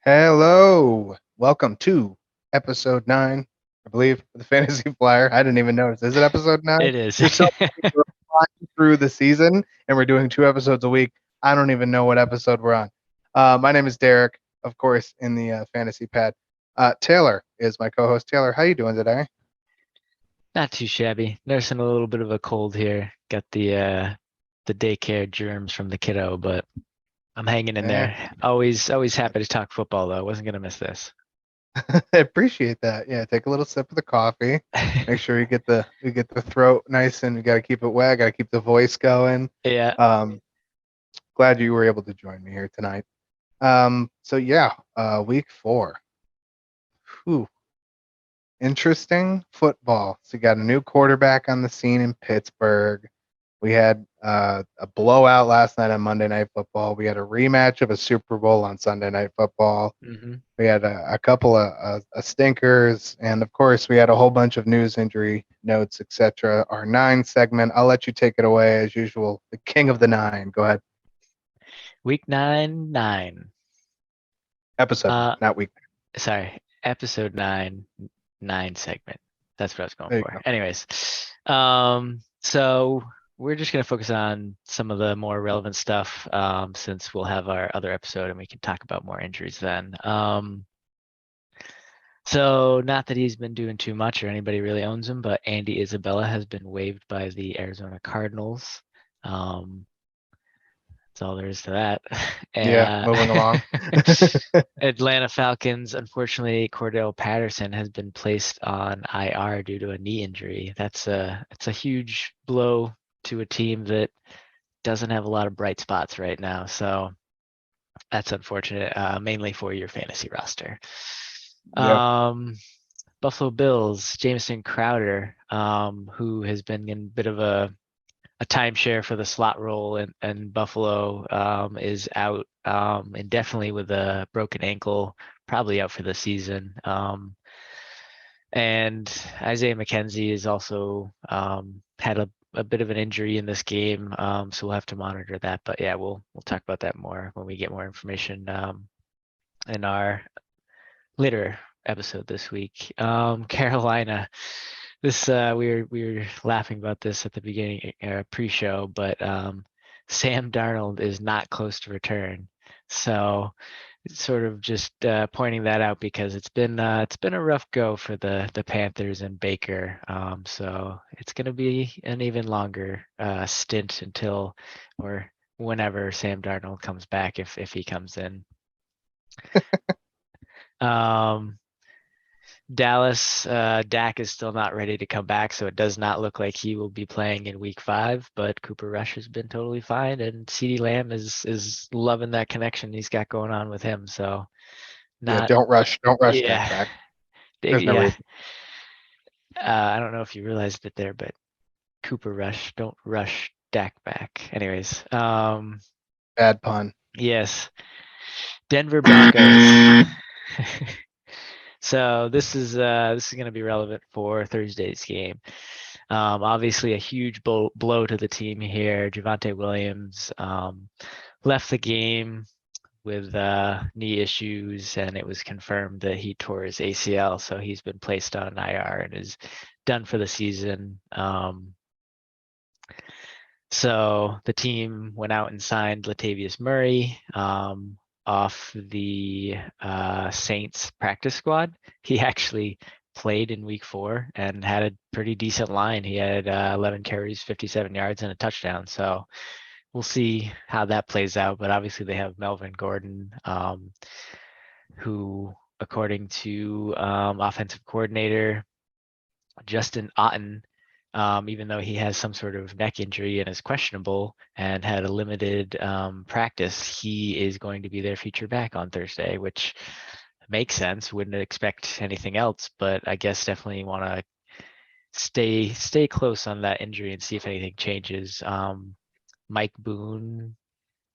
Hello, welcome to episode 9, I believe, of the Fantasy Flyer. I didn't even notice. Is it episode 9? It is. You're so we're flying through the season, and we're doing 2 episodes a week. I don't even know what episode we're on. My name is Derek, of course, in the fantasy pad. Taylor is my co-host. Taylor, how you doing today? Not too shabby. Nursing a little bit of a cold here. Got the daycare germs from the kiddo, but I'm hanging in Yeah, there. Always happy to talk football though. Wasn't gonna miss this. I appreciate that. Yeah, take a little sip of the coffee. Make sure you get the throat nice, and you got to keep it wet. Got to keep the voice going. Yeah. Um, Glad you were able to join me here tonight. So yeah, week 4. Whew, interesting football. So you got a new quarterback on the scene in Pittsburgh. We had a blowout last night on Monday Night Football. We had a rematch of a Super Bowl on Sunday Night Football. hmm We had a couple of stinkers, and of course, we had a whole bunch of news, injury notes, etc. Our 9 segment. I'll let you take it away as usual. The king of the 9. Go ahead. Week 9. Episode 9, Uh, not week. sorry, episode 9 segment. That's what I was going There you for. go. Anyways, so we're just gonna focus on some of the more relevant stuff, since we'll have our other episode and we can talk about more injuries then. So not that he's been doing too much or anybody really owns him, but Andy Isabella has been waived by the Arizona Cardinals. Um, that's all there is to that. Yeah, moving along. Atlanta Falcons, unfortunately, Cordell Patterson has been placed on IR due to a knee injury. It's a huge blow to a team that doesn't have a lot of bright spots right now. So that's unfortunate, mainly for your fantasy roster. Yep. Buffalo Bills, Jamison Crowder, who has been in a bit of a timeshare for the slot role in Buffalo, is out indefinitely with a broken ankle, probably out for the season. And Isaiah McKenzie is also had a bit of an injury in this game, so we'll have to monitor that. But yeah, we'll talk about that more when we get more information in our later episode this week. Carolina. This we were laughing about this at the beginning pre-show, but Sam Darnold is not close to return. So it's sort of just pointing that out because it's been a rough go for the Panthers and Baker. So it's going to be an even longer stint until or whenever Sam Darnold comes back, if he comes in. Um, Dallas, Dak is still not ready to come back, so it does not look like he will be playing in week 5, but Cooper Rush has been totally fine, and CeeDee Lamb is loving that connection he's got going on with him. So Yeah, not don't rush Dak yeah. back. There's no Yeah. reason. I don't know if you realized it there, but Cooper Rush, don't rush Dak back. Anyways, Bad pun. yes. Denver Broncos. So this is going to be relevant for Thursday's game. Obviously, a huge blow to the team here. Javonte Williams left the game with knee issues, and it was confirmed that he tore his ACL. So he's been placed on IR and is done for the season. So the team went out and signed Latavius Murray off the Saints practice squad. He actually played in week 4 and had a pretty decent line. He had 11 carries, 57 yards, and a touchdown. So we'll see how that plays out. But obviously, they have Melvin Gordon, who, according to offensive coordinator Justin Otten, even though he has some sort of neck injury and is questionable and had a limited practice, he is going to be their feature back on Thursday, which makes sense. Wouldn't expect anything else, but I guess definitely want to stay close on that injury and see if anything changes. Mike Boone,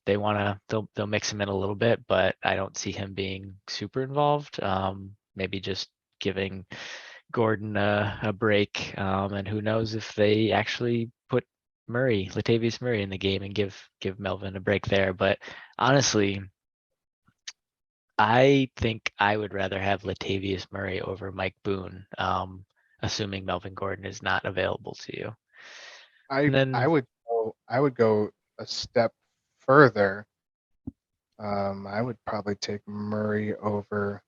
they'll mix him in a little bit, but I don't see him being super involved. Maybe just giving Gordon a break, and who knows if they actually put Latavius Murray in the game and give Melvin a break there. But honestly, I think I would rather have Latavius Murray over Mike Boone, assuming Melvin Gordon is not available to you. I And then, I would go a step further. I would probably take Murray over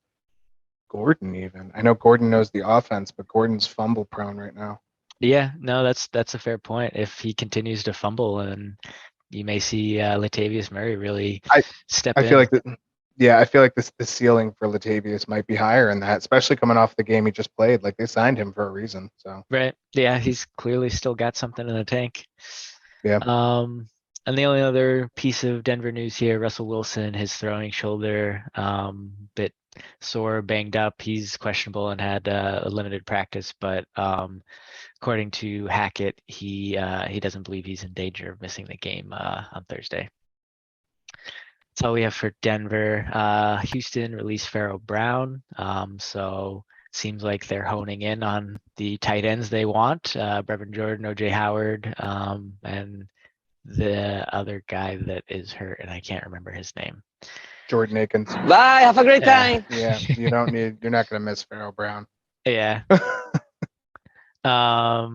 Gordon even. I know Gordon knows the offense, but Gordon's fumble prone right now. yeah, no, that's a fair point. If he continues to fumble, and you may see Latavius Murray really I step I feel in. like I feel like the ceiling for Latavius might be higher in that, especially coming off the game he just played. Like they signed him for a reason. So Right. Yeah, he's clearly still got something in the tank. yeah, And the only other piece of Denver news here, Russell Wilson, his throwing shoulder, bit sore, banged up. He's questionable and had a limited practice, but according to Hackett, he doesn't believe he's in danger of missing the game on Thursday. That's all we have for Denver. Houston released Pharaoh Brown, so seems like they're honing in on the tight ends they want. Brevin Jordan, OJ Howard, and the other guy that is hurt, and I can't remember his name. Jordan Akins. Bye. Have a great time. Yeah, you're not gonna miss Pharaoh Brown. Yeah. All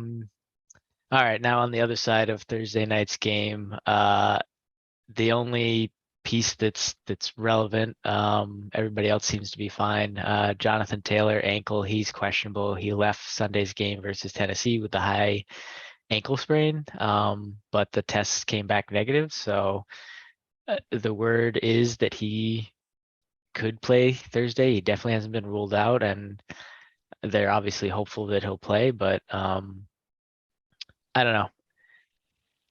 right, now on the other side of Thursday night's game, the only piece that's relevant, everybody else seems to be fine. Jonathan Taylor, ankle, he's questionable. He left Sunday's game versus Tennessee with a high ankle sprain, but the tests came back negative. So the word is that he could play Thursday. He definitely hasn't been ruled out, and they're obviously hopeful that he'll play, but I don't know.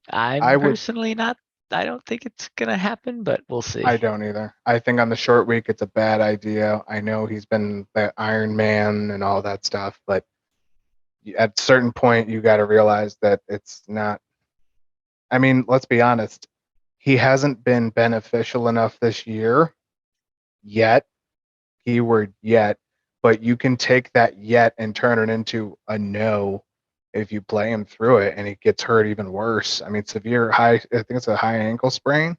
I I'm would. personally not. I don't think it's gonna happen, but we'll see. I don't either. I think on the short week it's a bad idea. I know he's been the Iron Man and all that stuff, but at a certain point you got to realize that it's not. I mean, let's be honest. He hasn't been beneficial enough this year yet. Keyword yet, but you can take that yet and turn it into a no if you play him through it and he gets hurt even worse. I mean, severe high. I think it's a high ankle sprain.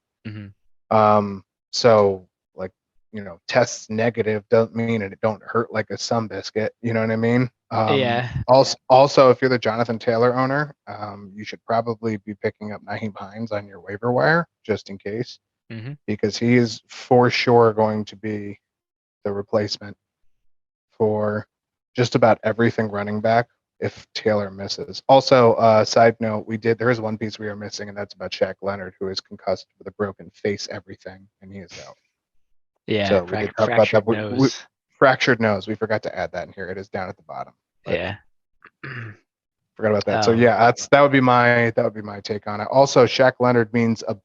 So like, tests negative doesn't mean it don't hurt like a sun biscuit. You know what I mean? Yeah. Also, if you're the Jonathan Taylor owner, you should probably be picking up Naheem Hines on your waiver wire just in case, because he is for sure going to be the replacement for just about everything running back if Taylor misses. Also, side note, there is one piece we are missing, and that's about Shaq Leonard, who is concussed with a broken face, everything, and he is out. Yeah. So we did talk about that. Nose. Fractured nose. We forgot to add that in here. It is down at the bottom. Yeah. Forgot about that. So yeah, that would be my take on it. Also, Shaq Leonard means a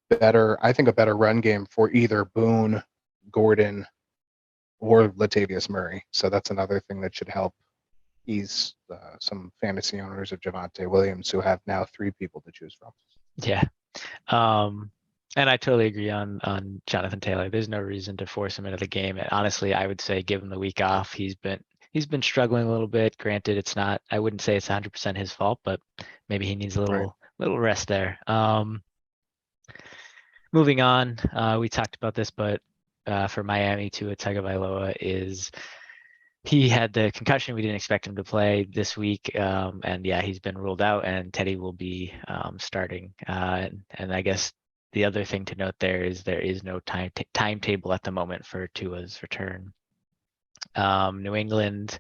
better run game for either Boone, Gordon, or Latavius Murray. So that's another thing that should help ease some fantasy owners of Javonte Williams who have now 3 people to choose from. Yeah. And I totally agree on Jonathan Taylor. There's no reason to force him into the game. And honestly, I would say give him the week off. He's been struggling a little bit. Granted, I wouldn't say it's 100% his fault, but maybe he needs a little rest there. Moving on, we talked about this, but for Miami, Tua Tagovailoa he had the concussion. We didn't expect him to play this week, and yeah, he's been ruled out. And Teddy will be starting. And I guess the other thing to note there is no timetable at the moment for Tua's return. New England,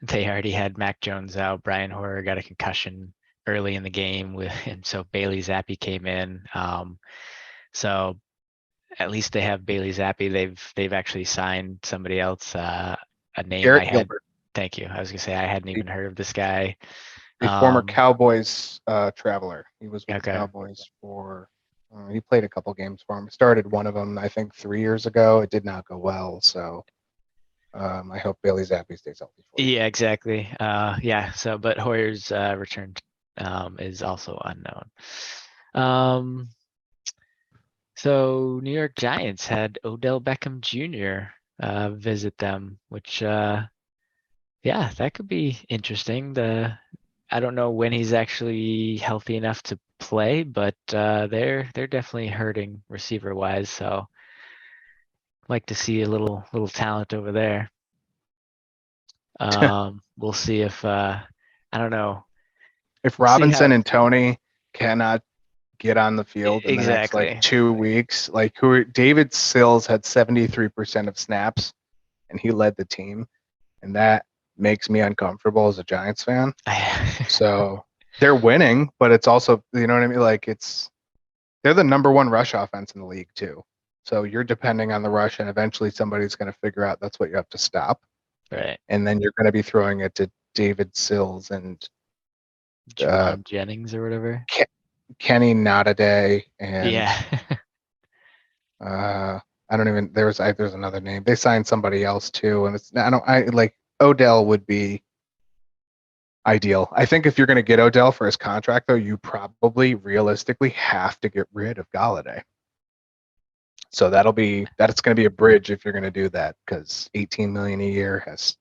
they already had Mac Jones out. Brian Hoyer got a concussion early in the game, and so Bailey Zappi came in. So at least they have Bailey Zappi. They've actually signed somebody else. A name Garrett I had. Gilbert. Thank you. I was gonna say I hadn't even heard of this guy. A former Cowboys traveler. He was with the Cowboys for. He played a couple games for him. Started one of them, I think, 3 years ago. It did not go well, so I hope Bailey Zappi stays healthy for you. Yeah, exactly. Yeah. So, but Hoyer's return is also unknown. So New York Giants had Odell Beckham Jr. Visit them, which yeah, that could be interesting. I don't know when he's actually healthy enough to play, but they're definitely hurting receiver wise. So like to see a little talent over there. We'll see if I don't know. If We'll see how Robinson and Tony cannot get on the field in the next like exactly. 2 weeks, like David Sills had 73% of snaps and he led the team, and that makes me uncomfortable as a Giants fan. So they're winning, but it's also, you know what I mean? Like they're the number one rush offense in the league too. So you're depending on the rush, and eventually somebody's going to figure out that's what you have to stop. Right. And then you're going to be throwing it to David Sills and Juwan Jennings or whatever. Kenny Notaday and Yeah. I don't even there's another name. They signed somebody else too, and I like Odell would be ideal. I think if you're going to get Odell for his contract, though, you probably realistically have to get rid of Galladay. So that's going to be a bridge if you're going to do that, because 18 million a year it's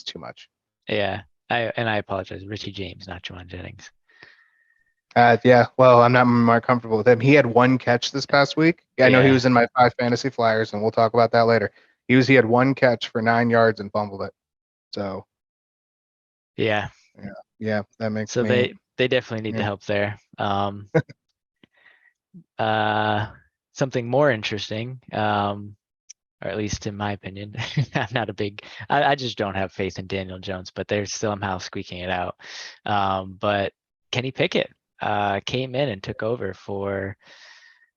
too much. Yeah. I apologize. Richie James, not Juwan Jennings. Yeah, well, I'm not more comfortable with him. He had one catch this past week. Yeah, I know he was in my 5 fantasy flyers, and we'll talk about that later. He had one catch for 9 yards and fumbled it. So Yeah. yeah, that makes So me. they definitely need the Yeah. help there. Something more interesting, or at least in my opinion, I'm not a big. I just don't have faith in Daniel Jones, but they're somehow squeaking it out. But Kenny Pickett came in and took over for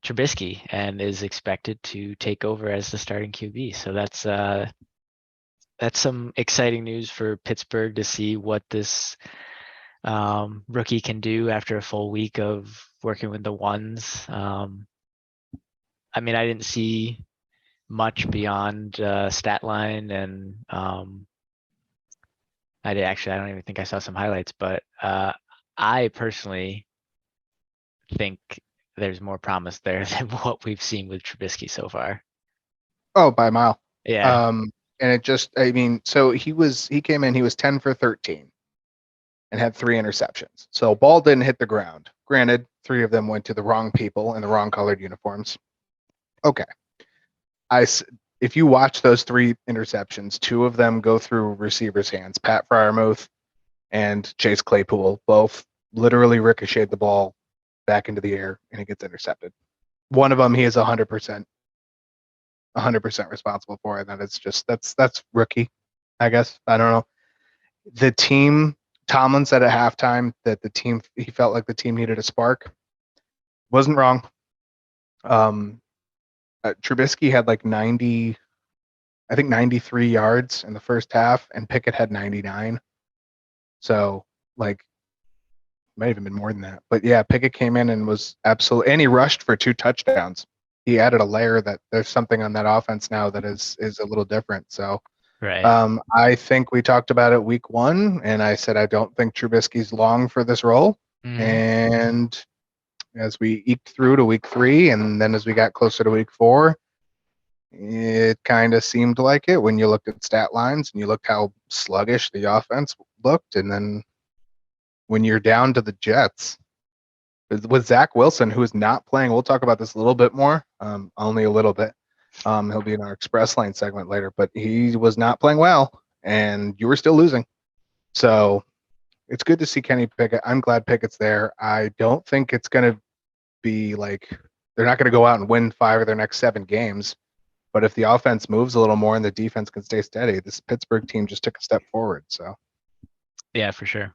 Trubisky and is expected to take over as the starting QB. So that's some exciting news for Pittsburgh to see what this rookie can do after a full week of working with the ones. I mean, I didn't see much beyond stat line, and I don't even think I saw some highlights, but I personally think there's more promise there than what we've seen with Trubisky so far. Oh, by a mile. Yeah. And I mean, so he came in, he was 10 for 13 and had 3 interceptions. So ball didn't hit the ground. Granted, 3 of them went to the wrong people in the wrong colored uniforms. Okay. If you watch those 3 interceptions, 2 of them go through receivers' hands. Pat Fryermuth and Chase Claypool both literally ricocheted the ball back into the air, and it gets intercepted. One of them he is 100% responsible for, and that's rookie, I guess. I don't know. The team, Tomlin said at halftime that he felt like the team needed a spark. Wasn't wrong. Trubisky had like 93 yards in the first half, and Pickett had 99. So like, might have been more than that. But yeah, Pickett came in and was absolutely, and he rushed for 2 touchdowns. He added a layer that there's something on that offense now that is a little different. So Right. I think we talked about it week 1, and I said I don't think Trubisky's long for this role. Mm-hmm. And as we eked through to week 3, and then as we got closer to week 4, it kind of seemed like it when you looked at stat lines and you looked how sluggish the offense looked. And then when you're down to the Jets with Zach Wilson, who is not playing, we'll talk about this a little bit more, only a little bit. He'll be in our Express Lane segment later, but he was not playing well, and you were still losing. So it's good to see Kenny Pickett. I'm glad Pickett's there. I don't think it's going to be like they're not going to go out and win 5 of their next 7 games. But if the offense moves a little more and the defense can stay steady, this Pittsburgh team just took a step forward. So Yeah, for sure.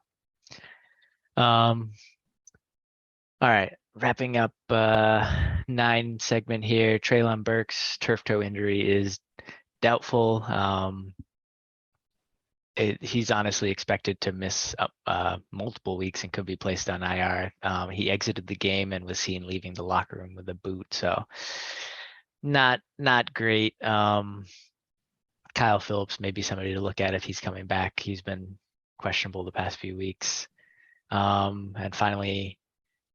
All right, wrapping up 9 segment here. Treylon Burks' turf toe injury is doubtful. He's honestly expected to miss multiple weeks and could be placed on IR. He exited the game and was seen leaving the locker room with a boot, so not great. Kyle Phillips may be somebody to look at if he's coming back. He's been questionable the past few weeks. And finally,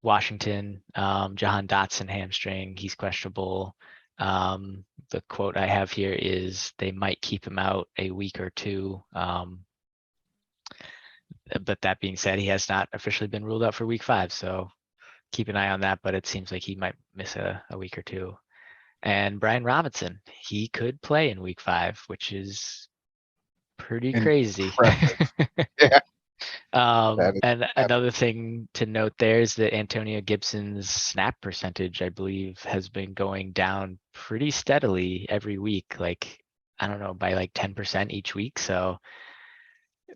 Washington, Jahan Dotson hamstring, he's questionable. The quote I have here is they might keep him out a week or 2. But that being said, he has not officially been ruled out for week 5, so keep an eye on that. But it seems like he might miss a week or 2. And Brian Robinson, he could play in week 5, which is pretty crazy. Impressive. Yeah, that is And ab- another thing to note there is that Antonio Gibson's snap percentage, I believe, has been going down pretty steadily every week. Like, I don't know, by like 10% each week. So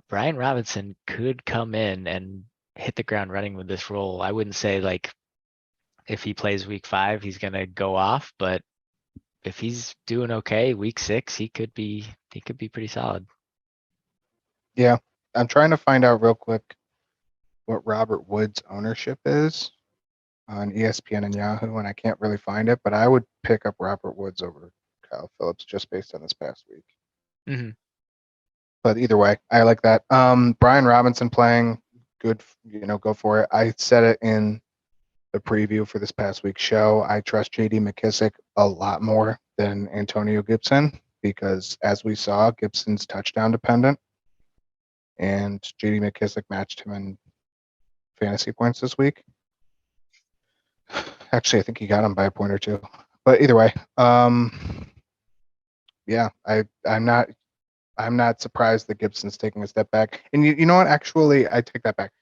Brian Robinson could come in and hit the ground running with this role. I wouldn't say like if he plays week 5, he's gonna go off, but if he's doing okay, week 6, he could be pretty solid. yeah. I'm trying to find out real quick what Robert Woods' ownership is on ESPN and Yahoo, and I can't really find it, but I would pick up Robert Woods over Kyle Phillips just based on this past week. Mm-hmm. But either way, I like that. Brian Robinson playing good, go for it. I said it in the preview for this past week's show. I trust JD McKissick a lot more than Antonio Gibson because, as we saw, Gibson's touchdown dependent, and JD McKissick matched him in fantasy points this week. Actually, I think he got him by a point or two. But either way, yeah, I'm not surprised that Gibson's taking a step back. And you know what? Actually, I take that back.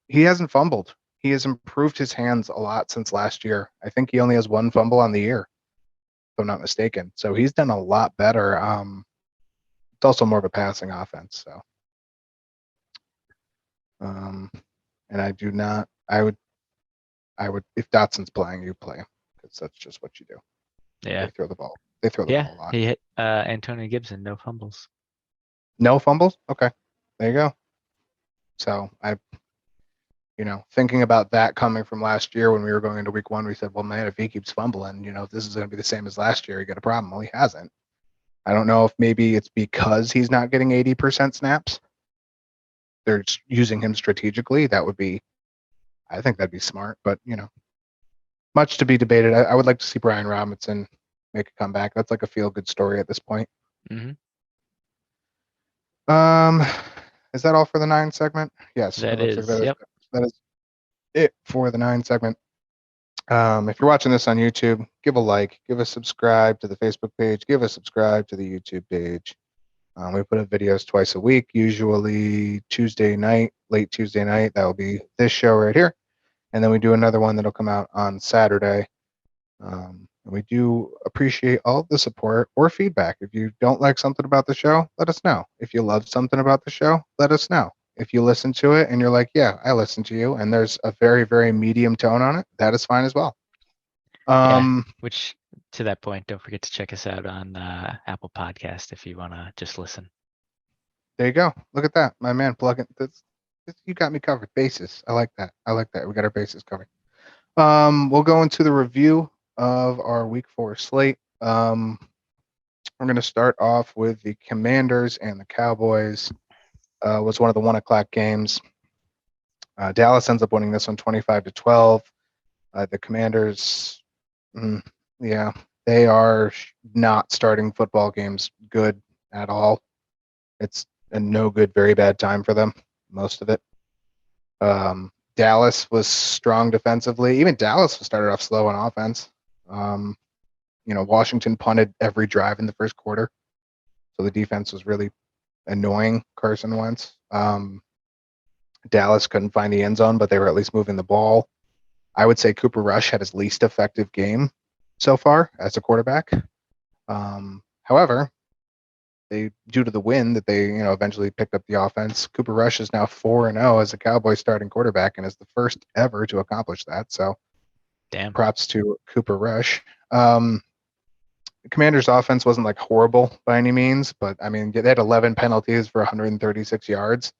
He hasn't fumbled. He has improved his hands a lot since last year. I think he only has one fumble on the year, if I'm not mistaken. So he's done a lot better. It's also more of a passing offense. So, and I would, if Dotson's playing, you play him because that's just what you do. Yeah. They throw the ball a lot. He hit Antonio Gibson, no fumbles. No fumbles? Okay. There you go. So thinking about that coming from last year when we were going into week 1, we said, well, man, if he keeps fumbling, if this is going to be the same as last year, you got a problem. Well, he hasn't. I don't know if maybe it's because he's not getting 80% snaps. They're using him strategically. I think that'd be smart, but much to be debated. I would like to see Brian Robinson make a comeback. That's like a feel-good story at this point. Mm-hmm. Is that all for the 9 segment? Yes. That is, yep. That is it for the 9 segment. If you're watching this on YouTube, give a like, give a subscribe to the Facebook page, give a subscribe to the YouTube page. We put up videos twice a week, usually Tuesday night, late Tuesday night. That will be this show right here. And then we do another one that'll come out on Saturday. We do appreciate all of the support or feedback. If you don't like something about the show, let us know. If you love something about the show, let us know. If you listen to it and you're like, yeah, I listen to you, and there's a very, very medium tone on it, that is fine as well. Which, to that point, don't forget to check us out on Apple Podcast if you want to just listen. There you go. Look at that. My man plugging. You got me covered. Bases. I like that. We got our bases covered. We'll go into the review of our week 4 slate. We're going to start off with the Commanders and the Cowboys. Was one of the 1:00 games. Dallas ends up winning this one 25-12. The Commanders, yeah, they are not starting football games good at all. It's a no good, very bad time for them, most of it. Dallas was strong defensively. Even Dallas started off slow on offense. Washington punted every drive in the first quarter. So the defense was really annoying Carson Wentz. Dallas couldn't find the end zone, but they were at least moving the ball. I would say Cooper Rush had his least effective game so far as a quarterback. However, due to the win that they eventually picked up the offense, Cooper Rush is now 4-0 as a Cowboys starting quarterback and is the first ever to accomplish that. So, damn, props to Cooper Rush. Commander's offense wasn't like horrible by any means, but I mean they had 11 penalties for 136 yards,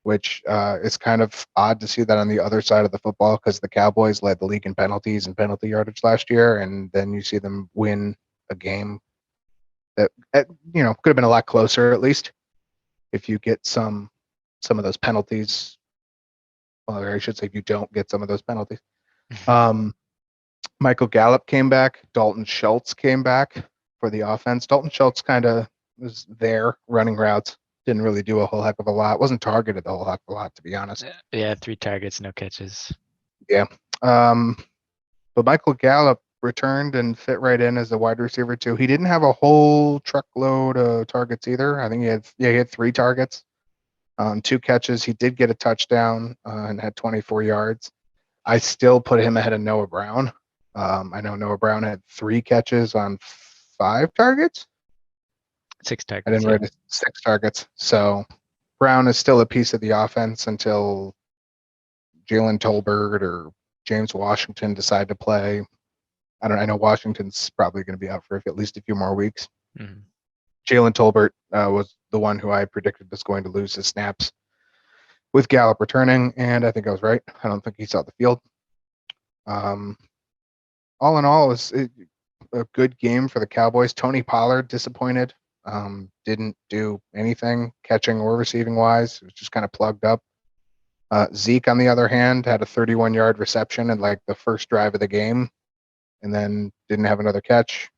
which is kind of odd to see that on the other side of the football because the Cowboys led the league in penalties and penalty yardage last year, and then you see them win a game that could have been a lot closer at least if you get some of those penalties. Well, I should say if you don't get some of those penalties. Michael Gallup came back. Dalton Schultz came back for the offense. Dalton Schultz kind of was there running routes. Didn't really do a whole heck of a lot. Wasn't targeted a whole heck of a lot, to be honest. Yeah, 3 targets, no catches. Yeah. But Michael Gallup returned and fit right in as a wide receiver too. He didn't have a whole truckload of targets either. I think he had 3 targets, 2 catches. He did get a touchdown and had 24 yards. I still put him ahead of Noah Brown. I know Noah Brown had 3 catches on 5 targets. 6 I targets, didn't yeah. write it 6 targets. So Brown is still a piece of the offense until Jalen Tolbert or James Washington decide to play. I know Washington's probably going to be out for at least a few more weeks. Mhm. Jalen Tolbert was the one who I predicted was going to lose his snaps with Gallup returning, and I think I was right. I don't think he saw the field. All in all, it was a good game for the Cowboys. Tony Pollard disappointed. Didn't do anything catching or receiving wise. It was just kind of plugged up. Zeke, on the other hand, had a 31-yard reception in like the first drive of the game, and then didn't have another catch.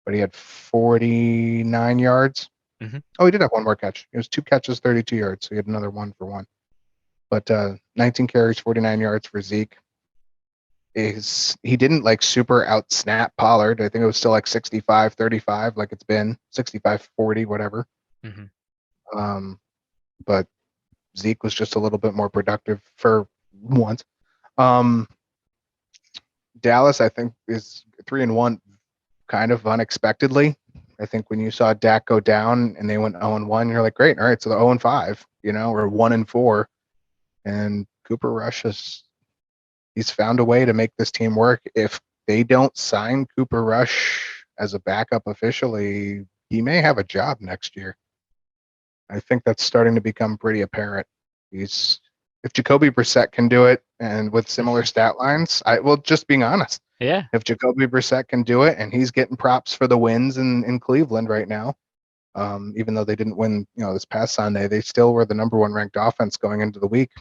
But he had 49 yards. Mhm. Oh, he did have one more catch. It was 2 catches, 32 yards. So he had another 1 for 1. But 19 carries, 49 yards for Zeke. He didn't like super out snap Pollard. I think it was still like 65-35, like it's been 65-40, whatever. Mhm. But Zeke was just a little bit more productive for once. Dallas, I think, is 3-1 kind of unexpectedly. I think when you saw Dak go down and they went 0-1, you're like, great, all right, so they're 0-5, or 1-4, and Cooper Rush he's found a way to make this team work. If they don't sign Cooper Rush as a backup officially, he may have a job next year. I think that's starting to become pretty apparent. If Jacoby Brissett can do it, and with similar stat lines, just being honest, Yeah. if Jacoby Brissett can do it, and he's getting props for the wins in Cleveland right now, even though they didn't win, this past Sunday, they still were the number 1 ranked offense going into the week.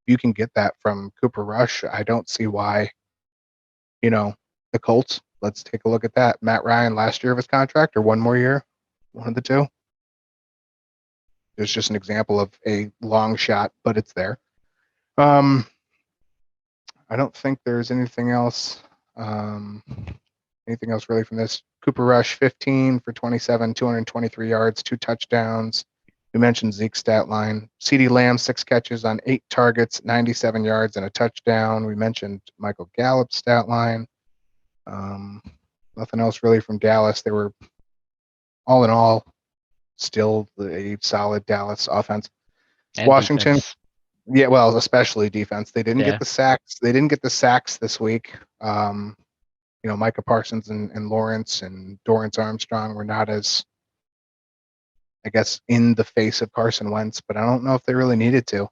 If you can get that from Cooper Rush, I don't see why, the Colts. Let's take a look at that. Matt Ryan last year of his contract, or 1 more year, one of the 2. It's just an example of a long shot, but it's there. I don't think there's anything else. Anything else really from this? Cooper Rush, 15 for 27, 223 yards, 2 touchdowns. We mentioned Zeke's stat line. CeeDee Lamb, 6 catches on 8 targets, 97 yards and a touchdown. We mentioned Michael Gallup's stat line. Nothing else really from Dallas. They were, all in all, still a solid Dallas offense. And Washington, defense. yeah, well, especially defense. They didn't Yeah. get the sacks. They didn't get the sacks this week. Micah Parsons and Lawrence and Dorrance Armstrong were not as, I guess, in the face of Carson Wentz, but I don't know if they really needed to.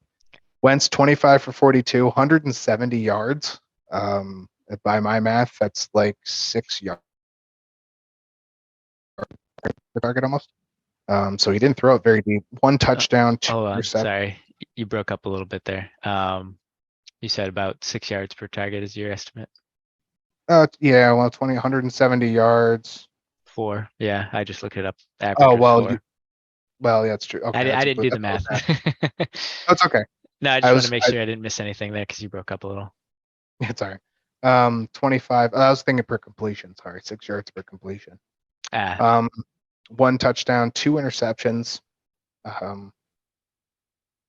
Wentz, 25 for 42, 170 yards. By my math, that's like 6 yards per target almost. So he didn't throw it very deep. 1 touchdown, 2 Hold on, receptions. sorry. You broke up a little bit there. You said about 6 yards per target is your estimate? Yeah, well, 170 yards. 4. Yeah, I just looked it up. Average Oh, was well, 4. yeah, that's true. Okay, I didn't do the that's math. That's okay. No, I just want to make sure I didn't miss anything there because you broke up a little. It's all right. 25. I was thinking per completion. Sorry, 6 yards per completion. 1 touchdown, 2 interceptions.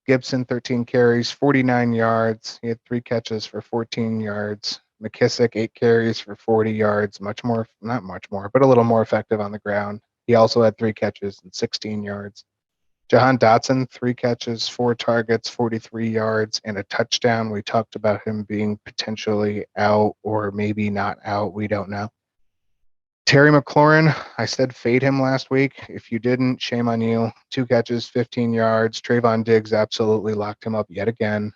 Gibson, 13 carries, 49 yards. He had 3 catches for 14 yards. McKissick, 8 carries for 40 yards. Not much more, but a little more effective on the ground. He also had 3 catches and 16 yards. Jahan Dotson, 3 catches, 4 targets, 43 yards, and a touchdown. We talked about him being potentially out or maybe not out. We don't know. Terry McLaurin, I said fade him last week. If you didn't, shame on you. 2 catches, 15 yards. Trayvon Diggs absolutely locked him up yet again.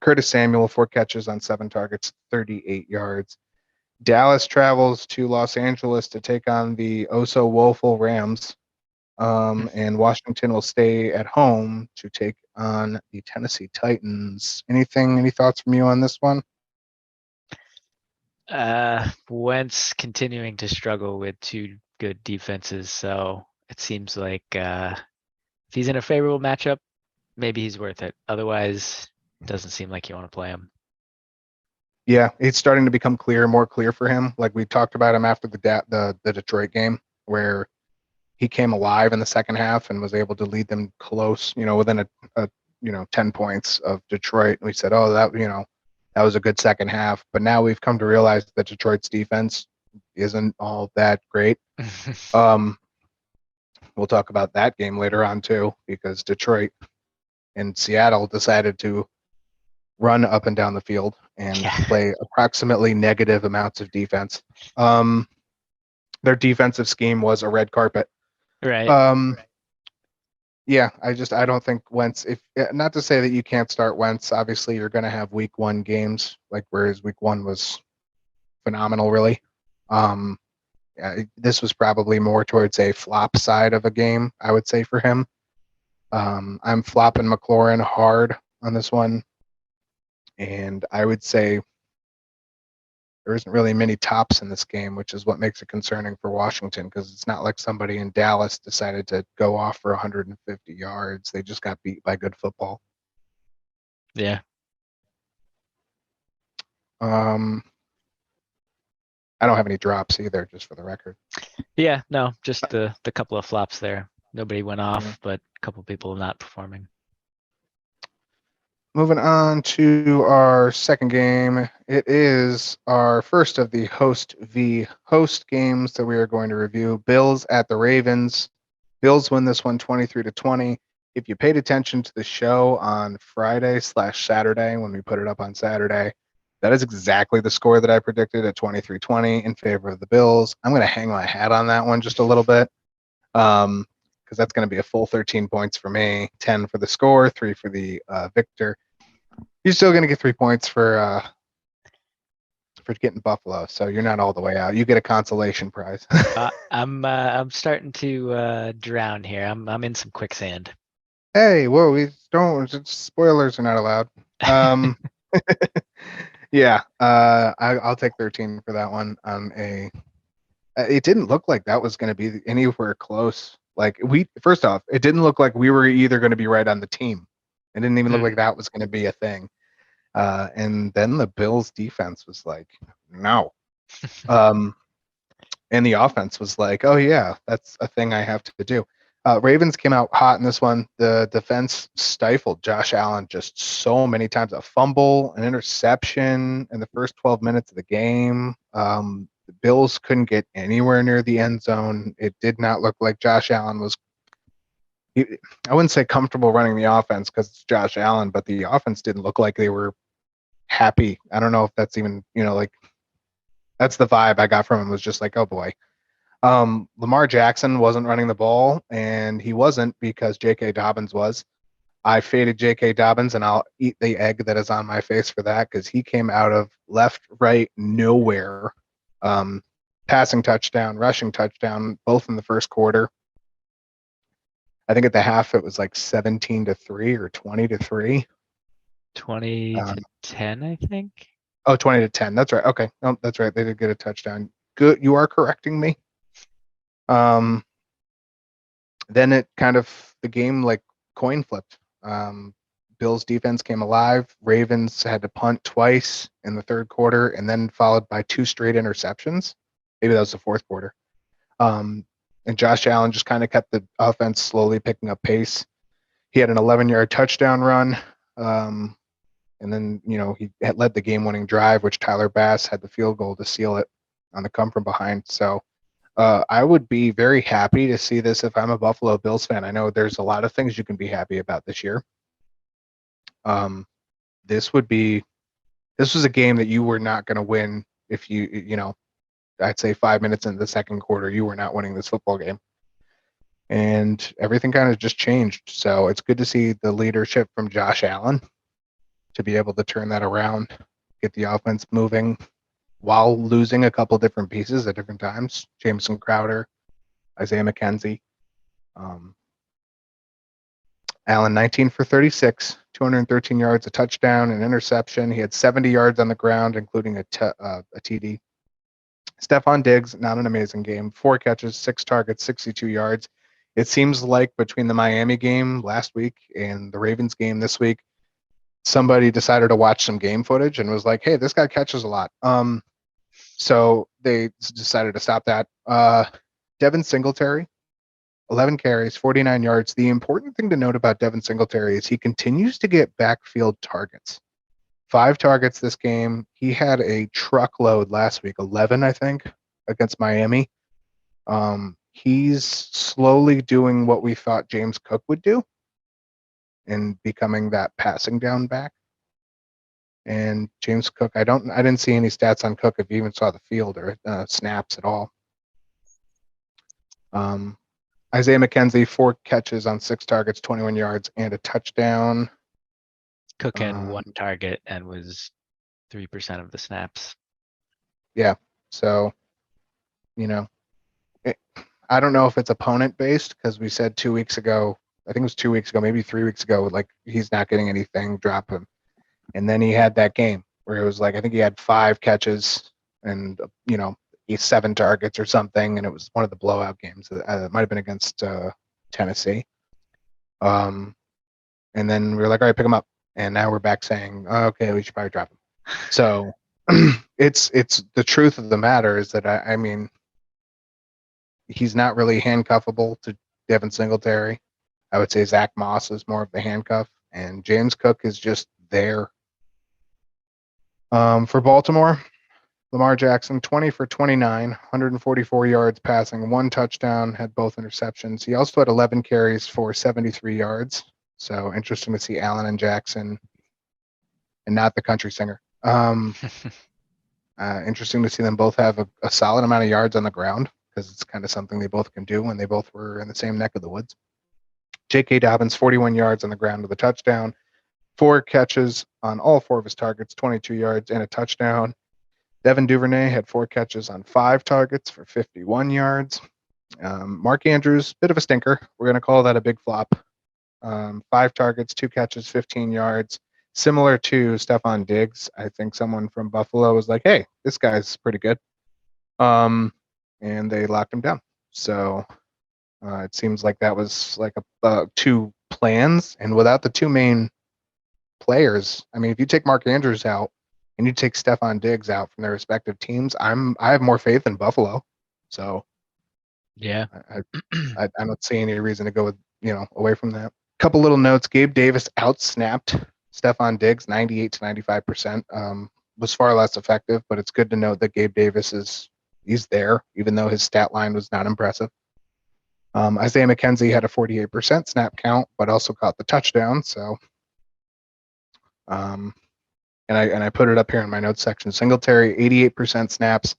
Curtis Samuel, 4 catches on 7 targets, 38 yards. Dallas travels to Los Angeles to take on the oh-so woeful Rams. And Washington will stay at home to take on the Tennessee Titans. Any thoughts from you on this one? Wentz continuing to struggle with 2 good defenses, so it seems like if he's in a favorable matchup, maybe he's worth it. Otherwise, doesn't seem like you want to play him. Yeah, it's starting to become more clear for him. Like we talked about him after the Detroit game, where he came alive in the second half and was able to lead them close, within a 10 points of Detroit. And we said, oh, that was a good second half. But now we've come to realize that Detroit's defense isn't all that great. Um, we'll talk about that game later on too, because Detroit and Seattle decided to run up and down the field and play approximately negative amounts of defense. Their defensive scheme was a red carpet. Right. Yeah, I don't think Wentz, if not to say that you can't start Wentz, obviously you're going to have week 1 games, like whereas week 1 was phenomenal, really. Yeah, this was probably more towards a flop side of a game, I would say, for him. I'm flopping McLaurin hard on this one. And I would say there isn't really many tops in this game, which is what makes it concerning for Washington, because it's not like somebody in Dallas decided to go off for 150 yards. They just got beat by good football. Yeah. I don't have any drops either, just for the record. Yeah, no, just the couple of flops there. Nobody went off, but a couple people not performing. Moving on to our second game. It is our first of the host v host games that we are going to review. Bills at the Ravens. Bills win this one 23-20. If you paid attention to the show on Friday/Saturday, when we put it up on Saturday, that is exactly the score that I predicted at 23-20 in favor of the Bills. I'm going to hang my hat on that one just a little bit, because that's going to be a full 13 points for me, 10 for the score, 3 for the victor. You're still going to get 3 points for getting Buffalo, so you're not all the way out. You get a consolation prize. I'm starting to drown here. I'm in some quicksand. Hey, whoa, we don't. Spoilers are not allowed. Yeah, I'll take 13 for that one. It didn't look like that was going to be anywhere close. Like first off, it didn't look like we were either going to be right on the team. It didn't even look like that was going to be a thing. And then the Bills defense was like, no. And the offense was like, oh yeah, that's a thing I have to do. Ravens came out hot in this one. The defense stifled Josh Allen just so many times. A fumble, an interception in the first 12 minutes of the game. The Bills couldn't get anywhere near the end zone. It did not look like Josh Allen was, I wouldn't say comfortable running the offense because it's Josh Allen, but the offense didn't look like they were happy. I don't know if that's even, like, that's the vibe I got from him, was just like, oh boy. Lamar Jackson wasn't running the ball, and he wasn't because J.K. Dobbins was. I faded J.K. Dobbins, and I'll eat the egg that is on my face for that, because he came out of left, right, nowhere. Passing touchdown, rushing touchdown, both in the first quarter. I think at the half it was like 17-3 or 20-3. 20-10, I think. Oh, 20-10. That's right. Okay. No, that's right. They did get a touchdown. Good. You are correcting me. Then it kind of, the game like coin flipped. Bills defense came alive. Ravens had to punt twice in the third quarter, and then followed by 2 straight interceptions. Maybe that was the fourth quarter. And Josh Allen just kind of kept the offense slowly picking up pace. He had an 11-yard touchdown run. And then, he had led the game-winning drive, which Tyler Bass had the field goal to seal it on the come from behind. So I would be very happy to see this if I'm a Buffalo Bills fan. I know there's a lot of things you can be happy about this year. This was a game that you were not going to win if I'd say 5 minutes into the second quarter, you were not winning this football game. And everything kind of just changed. So it's good to see the leadership from Josh Allen to be able to turn that around, get the offense moving while losing a couple different pieces at different times. Jameson Crowder, Isaiah McKenzie. Allen, 19 for 36, 213 yards, a touchdown, an interception. He had 70 yards on the ground, including a TD. Stephon Diggs, not an amazing game. 4 catches, 6 targets, 62 yards. It seems like between the Miami game last week and the Ravens game this week, somebody decided to watch some game footage and was like, "Hey, this guy catches a lot." So they decided to stop that. Devin Singletary, 11 carries, 49 yards. The important thing to note about Devin Singletary is he continues to get backfield targets. 5 targets this game. He had a truckload last week, 11, I think, against Miami. He's slowly doing what we thought James Cook would do and becoming that passing down back. And James Cook, I didn't see any stats on Cook if you even saw the field or snaps at all. Isaiah McKenzie, 4 catches on 6 targets, 21 yards, and a touchdown. Cook had 1 target and was 3% of the snaps. Yeah. So, I don't know if it's opponent based because we said 2 weeks ago, I think it was 2 weeks ago, maybe 3 weeks ago, like he's not getting anything, drop him. And then he had that game where it was like, I think he had 5 catches and, 7 targets or something. And it was one of the blowout games. It might have been against Tennessee. And then we were like, all right, pick him up. And now we're back saying, oh, okay, we should probably drop him. So it's the truth of the matter is that, I mean, he's not really handcuffable to Devin Singletary. I would say Zach Moss is more of the handcuff, and James Cook is just there. For Baltimore, Lamar Jackson, 20 for 29, 144 yards passing, 1 touchdown, had both interceptions. He also had 11 carries for 73 yards. So interesting to see Allen and Jackson and not the country singer. Interesting to see them both have a solid amount of yards on the ground because it's kind of something they both can do when they both were in the same neck of the woods. J.K. Dobbins, 41 yards on the ground with a touchdown, 4 catches on all 4 of his targets, 22 yards and a touchdown. Devin Duvernay had 4 catches on 5 targets for 51 yards. Mark Andrews, bit of a stinker. We're going to call that a big flop. 5 targets, 2 catches, 15 yards. Similar to Stephon Diggs, I think someone from Buffalo was like, hey, this guy's pretty good. And they locked him down. So it seems like that was like 2 plans. And without the 2 main players, I mean, if you take Mark Andrews out and you take Stephon Diggs out from their respective teams, I have more faith in Buffalo. So yeah, I don't see any reason to go with, away from that. Couple little notes. Gabe Davis outsnapped Stephon Diggs 98 to 95%. Was far less effective, but it's good to note that Gabe Davis he's there, even though his stat line was not impressive. Isaiah McKenzie had a 48% snap count, but also caught the touchdown. So, and I put it up here in my notes section. Singletary, 88% snaps.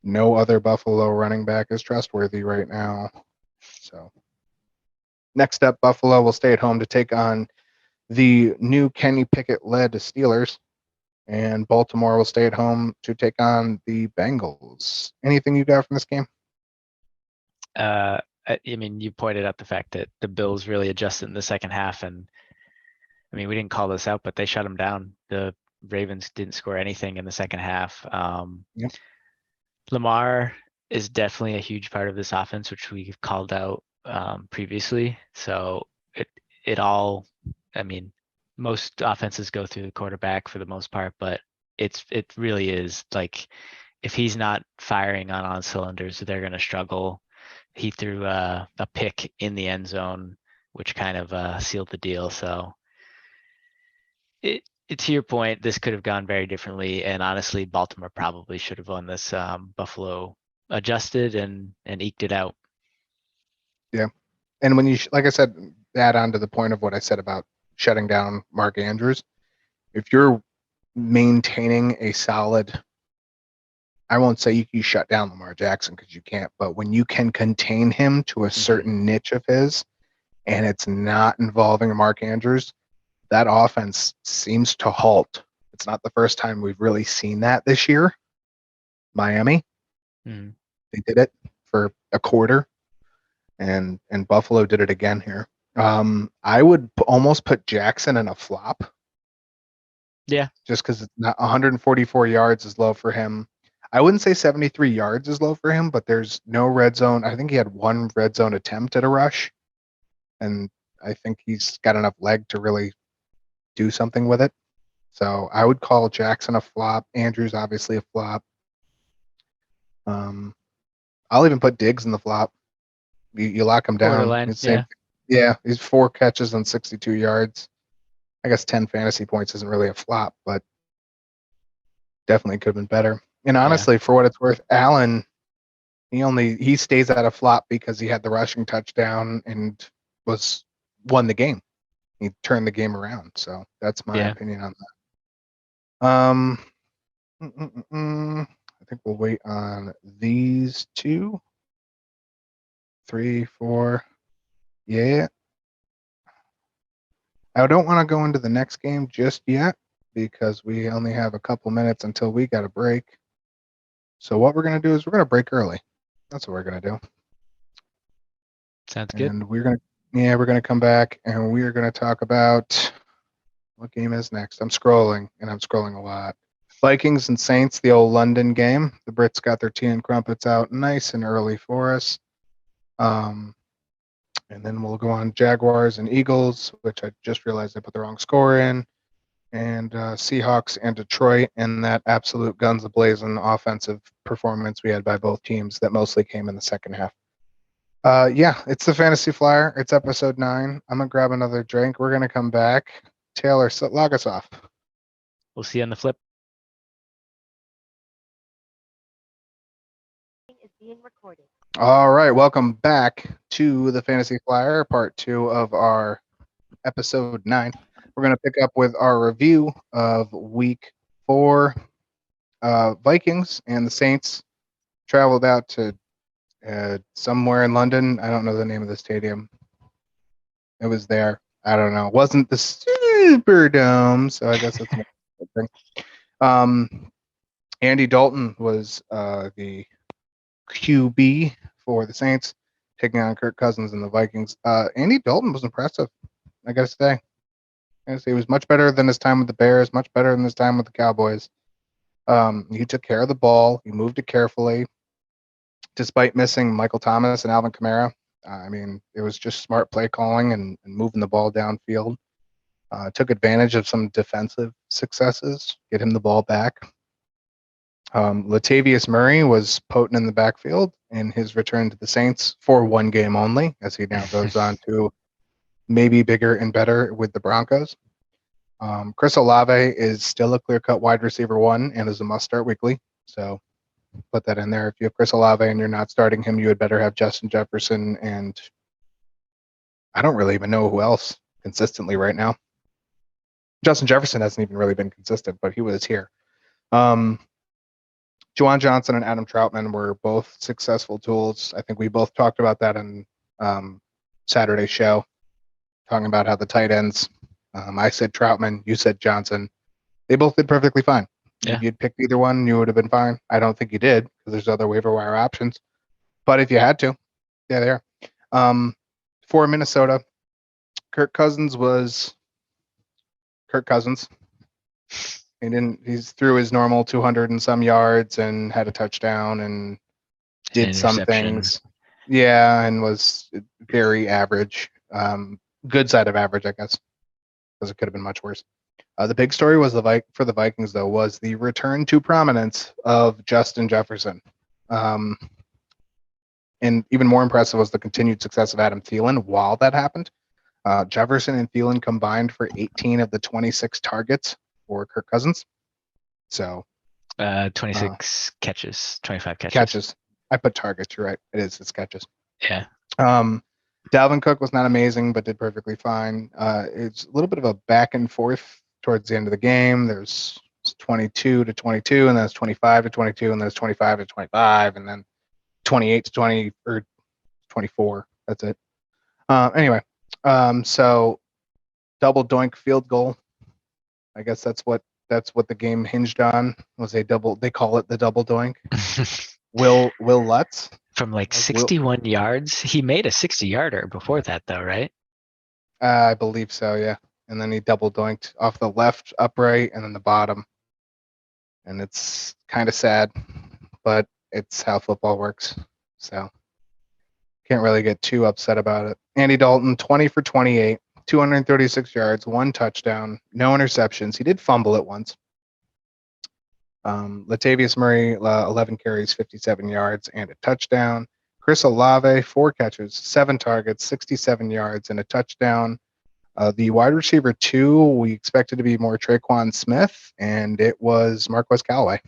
No other Buffalo running back is trustworthy right now. So, next up, Buffalo will stay at home to take on the new Kenny Pickett-led Steelers, and Baltimore will stay at home to take on the Bengals. Anything you got from this game? I mean, you pointed out the fact that the Bills really adjusted in the second half, and I mean, we didn't call this out, but they shut them down. The Ravens didn't score anything in the second half. Yep. Lamar is definitely a huge part of this offense, which we've called out previously. So it all, I mean, most offenses go through the quarterback for the most part, but it really is like if he's not firing on cylinders, they're going to struggle. He threw a pick in the end zone, which kind of sealed the deal. So to your point, this could have gone very differently. And honestly, Baltimore probably should have won this. Buffalo adjusted and eked it out. Yeah. And when you, like I said, add on to the point of what I said about shutting down Mark Andrews, if you're maintaining a solid, I won't say you shut down Lamar Jackson because you can't, but when you can contain him to a certain niche of his and it's not involving Mark Andrews, that offense seems to halt. It's not the first time we've really seen that this year. Miami, they did it for a quarter, and Buffalo did it again here. I would almost put Jackson in a flop. Yeah. Just because it's not 144 yards is low for him. I wouldn't say 73 yards is low for him, but there's no red zone. I think he had 1 red zone attempt at a rush, and I think he's got enough leg to really do something with it. So I would call Jackson a flop. Andrews obviously a flop. I'll even put Diggs in the flop. You lock him down. Borderline, It's same. Yeah, he's 4 catches on 62 yards. I guess 10 fantasy points isn't really a flop, but definitely could have been better. And honestly, for what it's worth, Allen, he stays at a flop because he had the rushing touchdown and won the game. He turned the game around. So that's my opinion on that. I think we'll wait on these 2, 3, 4. Yeah. I don't want to go into the next game just yet because we only have a couple minutes until we got a break. So what we're going to do is we're going to break early. That's what we're going to do. Sounds good. And we're going to come back and we are going to talk about what game is next. I'm scrolling a lot. Vikings and Saints, the old London game. The Brits got their tea and crumpets out nice and early for us. And then we'll go on Jaguars and Eagles, which I just realized I put the wrong score in, and Seahawks and Detroit, and that absolute guns a-blazing offensive performance we had by both teams that mostly came in the second half. Yeah, it's the Fantasy Flyer. It's episode 9. I'm going to grab another drink. We're going to come back. Taylor, log us off. We'll see you on the flip. Is being recorded. All right, welcome back to the Fantasy Flyer, part 2 of our episode 9. We're going to pick up with our review of week 4. Vikings and the Saints traveled out to somewhere in London. I don't know the name of the stadium. It was there. I don't know. It wasn't the Superdome, so I guess that's another thing. Andy Dalton was the QB for the Saints, taking on Kirk Cousins and the Vikings. Andy Dalton was impressive, I gotta say. He was much better than his time with the Bears, much better than his time with the Cowboys. He took care of the ball. He moved it carefully, despite missing Michael Thomas and Alvin Kamara. I mean, it was just smart play calling and moving the ball downfield. Took advantage of some defensive successes, get him the ball back. Latavius Murray was potent in the backfield in his return to the Saints for one game only, as he now goes on to maybe bigger and better with the Broncos. Chris Olave is still a clear-cut wide receiver 1 and is a must-start weekly. So put that in there. If you have Chris Olave and you're not starting him, you would better have Justin Jefferson, and I don't really even know who else consistently right now. Justin Jefferson hasn't even really been consistent, but he was here. Juwan Johnson and Adam Troutman were both successful tools. I think we both talked about that in Saturday's show, talking about how the tight ends, I said Troutman, you said Johnson. They both did perfectly fine. Yeah. If you'd picked either one, you would have been fine. I don't think you did because there's other waiver wire options. But if you had to, yeah, they are. For Minnesota, Kirk Cousins was Kirk Cousins. He threw his normal 200 and some yards and had a touchdown and did some things. Yeah, and was very average. Good side of average, I guess, because it could have been much worse. The big story was for the Vikings, though, was the return to prominence of Justin Jefferson. And even more impressive was the continued success of Adam Thielen while that happened. Jefferson and Thielen combined for 18 of the 26 targets for Kirk Cousins. So 26 catches, 25 catches. Catches. I put targets, you're right. It's catches. Yeah. Dalvin Cook was not amazing, but did perfectly fine. It's a little bit of a back and forth towards the end of the game. There's 22 to 22, and then it's 25 to 22, and then it's 25 to 25, and then 28 to 20 or 24. That's it. Anyway, so double doink field goal. I guess that's what the game hinged on, was a double. They call it the double doink. Will Lutz from like 61 yards. He made a 60-yarder before that, though, right? I believe so, yeah. And then he double doinked off the left upright and then the bottom. And it's kind of sad, but it's how football works. So can't really get too upset about it. Andy Dalton, 20 for 28, 236 yards, 1 touchdown, no interceptions. He did fumble it once. Latavius Murray, 11 carries, 57 yards, and a touchdown. Chris Olave, 4 catches, 7 targets, 67 yards, and a touchdown. The wide receiver 2, we expected to be more Traquan Smith, and it was Marquez Callaway.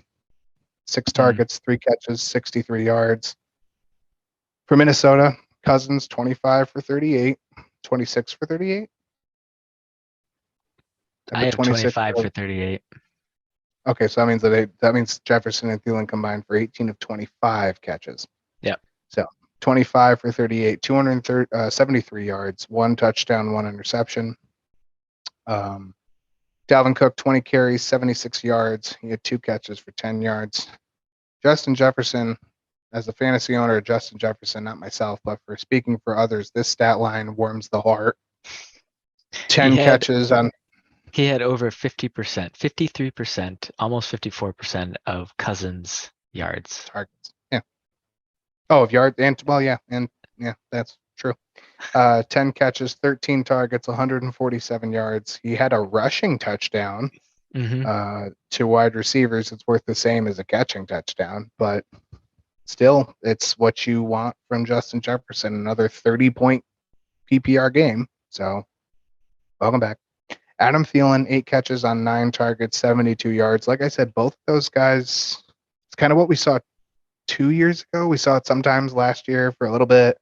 6 targets, 3 catches, 63 yards. For Minnesota, Cousins, 25 for 38, 26 for 38. I have 25 for 38. Okay, so that means Jefferson and Thielen combined for 18 of 25 catches. Yep. So 25 for 38, 273 yards, 1 touchdown, 1 interception. Dalvin Cook, 20 carries, 76 yards. He had 2 catches for 10 yards. Justin Jefferson, as a fantasy owner of Justin Jefferson, not myself, but for speaking for others, this stat line warms the heart. 10 catches on. He had over 50%, 53%, almost 54% of Cousins' yards. Targets. Yeah. Oh, of yards and that's true. 10 catches, 13 targets, 147 yards. He had a rushing touchdown. To wide receivers, it's worth the same as a catching touchdown, but still, it's what you want from Justin Jefferson. Another 30-point PPR game. So, welcome back. Adam Thielen, 8 catches on 9 targets, 72 yards. Like I said, both of those guys, it's kind of what we saw 2 years ago. We saw it sometimes last year for a little bit,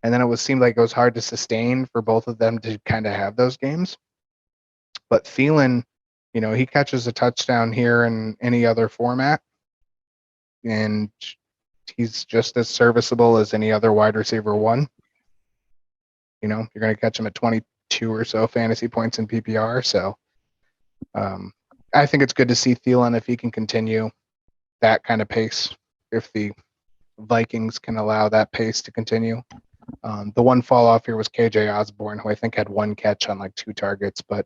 and then seemed like it was hard to sustain for both of them to kind of have those games. But Thielen, he catches a touchdown here in any other format, and he's just as serviceable as any other wide receiver 1. You're going to catch him at 22 or so fantasy points in PPR. So I think it's good to see Thielen if he can continue that kind of pace, if the Vikings can allow that pace to continue. The one fall off here was KJ Osborne, who I think had 1 catch on like 2 targets, but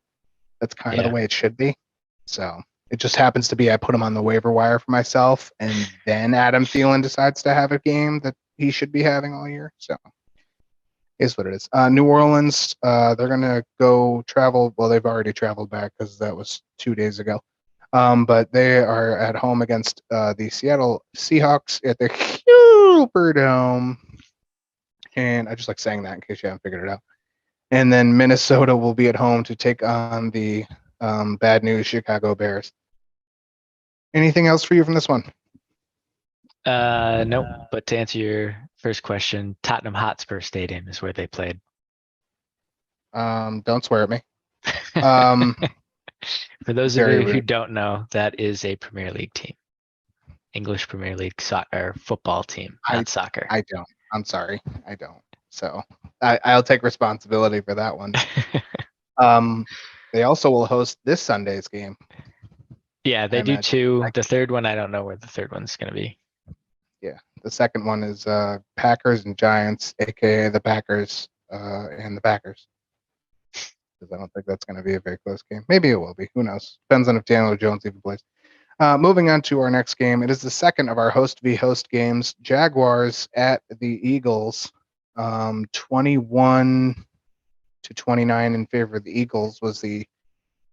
that's kind of the way it should be. So it just happens to be I put him on the waiver wire for myself, and then Adam Thielen decides to have a game that he should be having all year. So is what it is. New Orleans, they're going to go travel. Well, they've already traveled back because that was 2 days ago. But they are at home against the Seattle Seahawks at the Superdome. And I just like saying that in case you haven't figured it out. And then Minnesota will be at home to take on the bad news Chicago Bears. Anything else for you from this one? Nope. But to answer your first question, Tottenham Hotspur Stadium is where they played. Don't swear at me. For those of you who don't know, that is a Premier League team. English Premier League soccer football team, not soccer. I don't. I'm sorry. I don't. So I'll take responsibility for that one. They also will host this Sunday's game. Yeah, they do too. The third one, I don't know where the third one's going to be. Yeah, the second one is Packers and Giants, aka the Packers and the Packers. Because I don't think that's going to be a very close game. Maybe it will be. Who knows? Depends on if Daniel Jones even plays. Moving on to our next game. It is the second of our host v host games. Jaguars at the Eagles. 21-29 in favor of the Eagles was the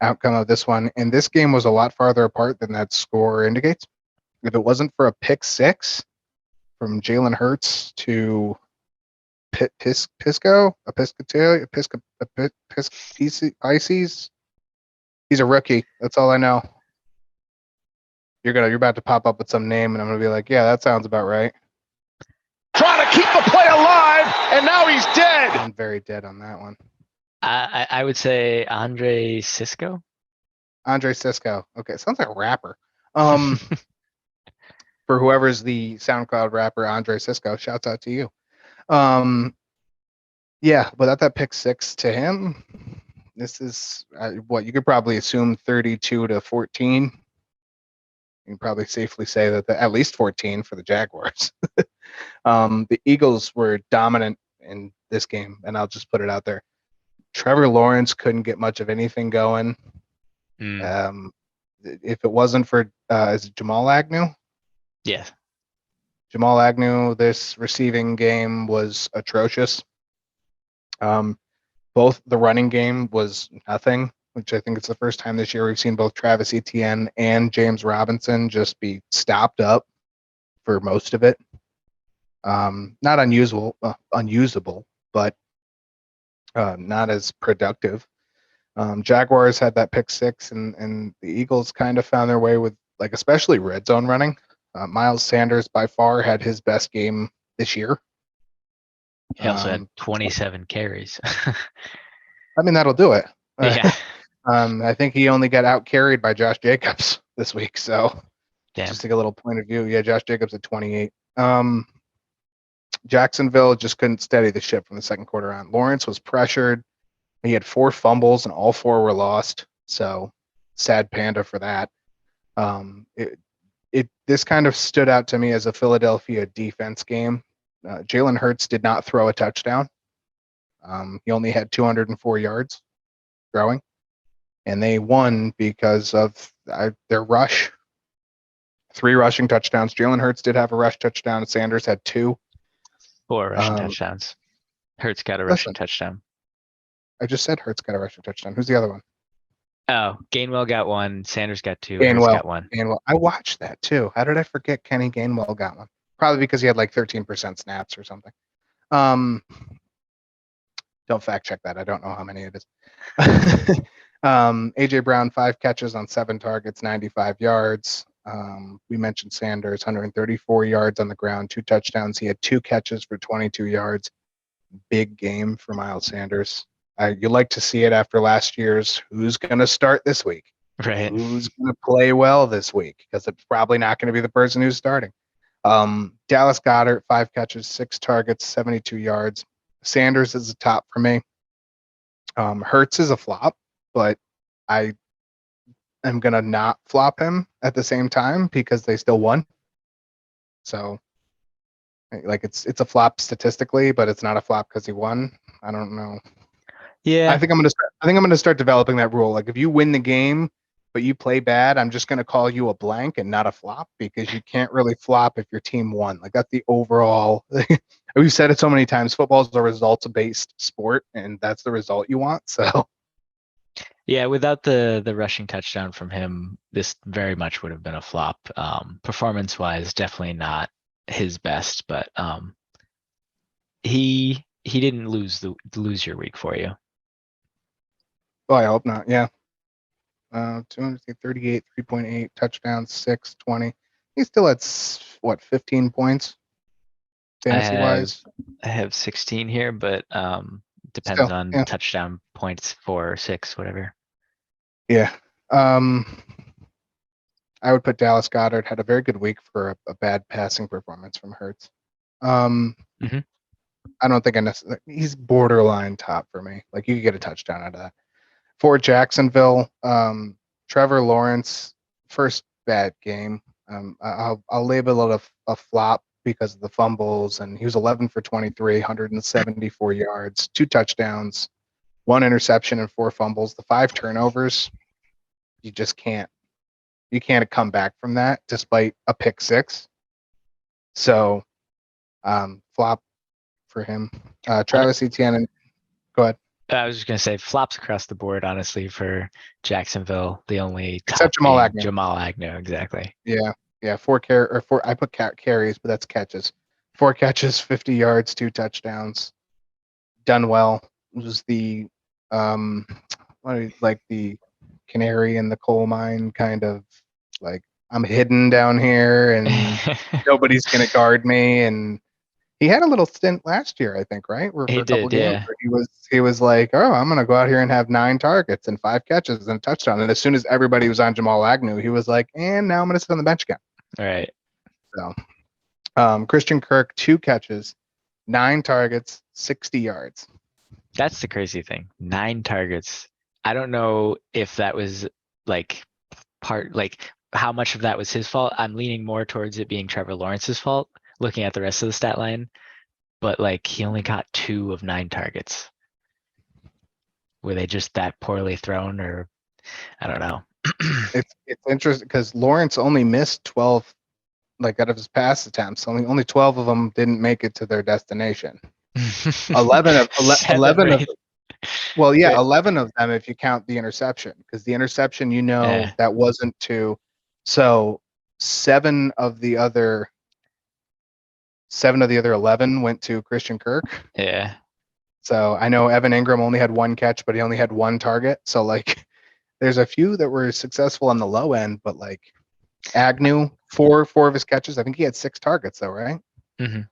outcome of this one. And this game was a lot farther apart than that score indicates. If it wasn't for a pick 6 from Jalen Hurts to Pisces, he's a rookie. That's all I know. You're about to pop up with some name, and I'm gonna be like, yeah, that sounds about right. Trying to keep the play alive, and now he's dead. I'm very dead on that one. I would say Andre Cisco. Andre Cisco. Okay, sounds like a rapper. For whoever's the SoundCloud rapper, Andre Cisco, shouts out to you. Yeah, without that pick 6 to him, this is what you could probably assume 32-14. You can probably safely say that at least 14 for the Jaguars. The Eagles were dominant in this game, and I'll just put it out there. Trevor Lawrence couldn't get much of anything going. If it wasn't for is it Jamal Agnew? Yeah. Jamal Agnew, this receiving game was atrocious. But both the running game was nothing, which I think it's the first time this year we've seen both Travis Etienne and James Robinson just be stopped up for most of it. Not unusable, but not as productive. Jaguars had that pick six, and the Eagles kind of found their way with, like, especially red zone running. Miles Sanders by far had his best game this year. He also had 27 carries. I mean, that'll do it. Yeah. I think he only got out carried by Josh Jacobs this week. So Damn. just to get a little point of view, yeah, Josh Jacobs at 28. Jacksonville just couldn't steady the ship from the second quarter on. Lawrence was pressured. He had 4 fumbles and all 4 were lost. So sad panda for that. This kind of stood out to me as a Philadelphia defense game. Jalen Hurts did not throw a touchdown. He only had 204 yards throwing, and they won because of their rush. 3 rushing touchdowns. Jalen Hurts did have a rush touchdown. Sanders had 2. 4 rushing touchdowns. Hurts got a rushing touchdown. I just said Hurts got a rushing touchdown. Who's the other one? Oh, Gainwell got 1. Sanders got 2. Hurts got 1. Gainwell. I watched that too. How did I forget Kenny Gainwell got 1? Probably because he had like 13% snaps or something. Don't fact check that. I don't know how many it is. AJ Brown, 5 catches on 7 targets, 95 yards. We mentioned Sanders, 134 yards on the ground, 2 touchdowns. He had 2 catches for 22 yards. Big game for Miles Sanders. You like to see it after last year's who's going to start this week. Right. Who's going to play well this week? Because it's probably not going to be the person who's starting. Dallas Goedert, 5 catches, 6 targets, 72 yards. Sanders is the top for me. Hurts is a flop, but I am going to not flop him at the same time because they still won. So, like, it's a flop statistically, but it's not a flop because he won. I don't know. Yeah. I think I'm gonna start developing that rule. Like, if you win the game but you play bad, I'm just gonna call you a blank and not a flop, because you can't really flop if your team won. Like, that's the overall. We've said it so many times. Football is a results-based sport, and that's the result you want. So. Yeah, without the rushing touchdown from him, this very much would have been a flop. Performance-wise, definitely not his best, but he didn't lose your week for you. Well, I hope not. Yeah. 238, 3.8 touchdowns, 6, 20. He still had 15 points fantasy wise. I have 16 here, but depends Still, on yeah. touchdown points, 4 or 6, whatever. Yeah. I would put Dallas Goedert had a very good week for a bad passing performance from Hurts. I don't think he's borderline top for me. Like, you could get a touchdown out of that. For Jacksonville, Trevor Lawrence, first bad game. I'll label it a flop because of the fumbles, and he was 11 for 23, 174 yards, 2 touchdowns, 1 interception and 4 fumbles. The 5 turnovers, you just can't. You can't come back from that despite a pick 6. So, flop for him. Travis Etienne, go ahead. I was just gonna say flops across the board, honestly, for Jacksonville. The only top Except Jamal Agnew. Jamal Agnew, exactly. Yeah, 4 I put carries, but that's catches. 4 catches, 50 yards, 2 touchdowns. Done well. It was the like the canary in the coal mine, kind of like, I'm hidden down here and nobody's gonna guard me. And he had a little stint last year, I think, right? Where for a couple games where he was like, oh, I'm gonna go out here and have 9 targets and 5 catches and a touchdown. And as soon as everybody was on Jamal Agnew, he was like, and now I'm gonna sit on the bench again. All right. So, Christian Kirk, 2 catches, 9 targets, 60 yards. That's the crazy thing. 9 targets. I don't know if that was like how much of that was his fault. I'm leaning more towards it being Trevor Lawrence's fault, looking at the rest of the stat line. But like, he only got 2 of 9 targets. Were they just that poorly thrown, or I don't know. It's interesting because Lawrence only missed 12, like, out of his pass attempts. Only 12 of them didn't make it to their destination. 11 Well, yeah, Great. 11 of them if you count the interception, because the interception, Yeah. that wasn't to. So 7 of the other 11 went to Christian Kirk. Yeah. So I know Evan Ingram only had one catch, but he only had one target. So like, there's a few that were successful on the low end, but like Agnew, four of his catches. I think he had 6 targets though, right? hmm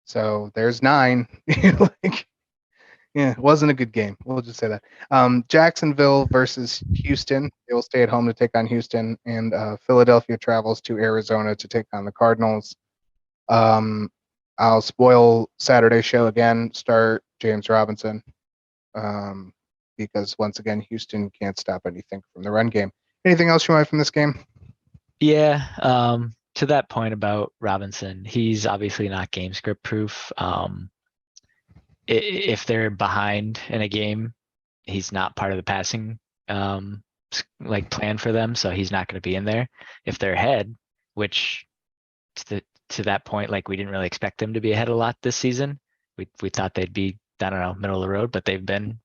So there's 9. Like, yeah, it wasn't a good game. We'll just say that. Jacksonville versus Houston. They will stay at home to take on Houston, and Philadelphia travels to Arizona to take on the Cardinals. I'll spoil Saturday's show again. Start James Robinson, because once again, Houston can't stop anything from the run game. Anything else you want from this game? Yeah. To that point about Robinson, he's obviously not game script proof. If they're behind in a game, he's not part of the passing like plan for them, so he's not going to be in there. If they're ahead, which to that point, like we didn't really expect them to be ahead a lot this season. We thought they'd be, I don't know, middle of the road, but they've been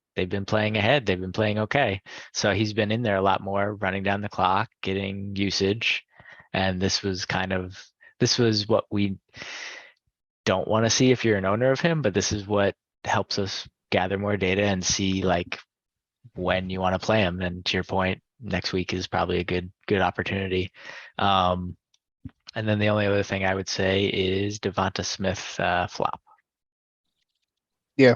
playing ahead. They've been playing okay. So he's been in there a lot more, running down the clock, getting usage, and this was what we don't want to see if you're an owner of him, but this is what helps us gather more data and see like when you want to play him. And to your point, next week is probably a good opportunity. And then the only other thing I would say is Devonta Smith flop. Yeah,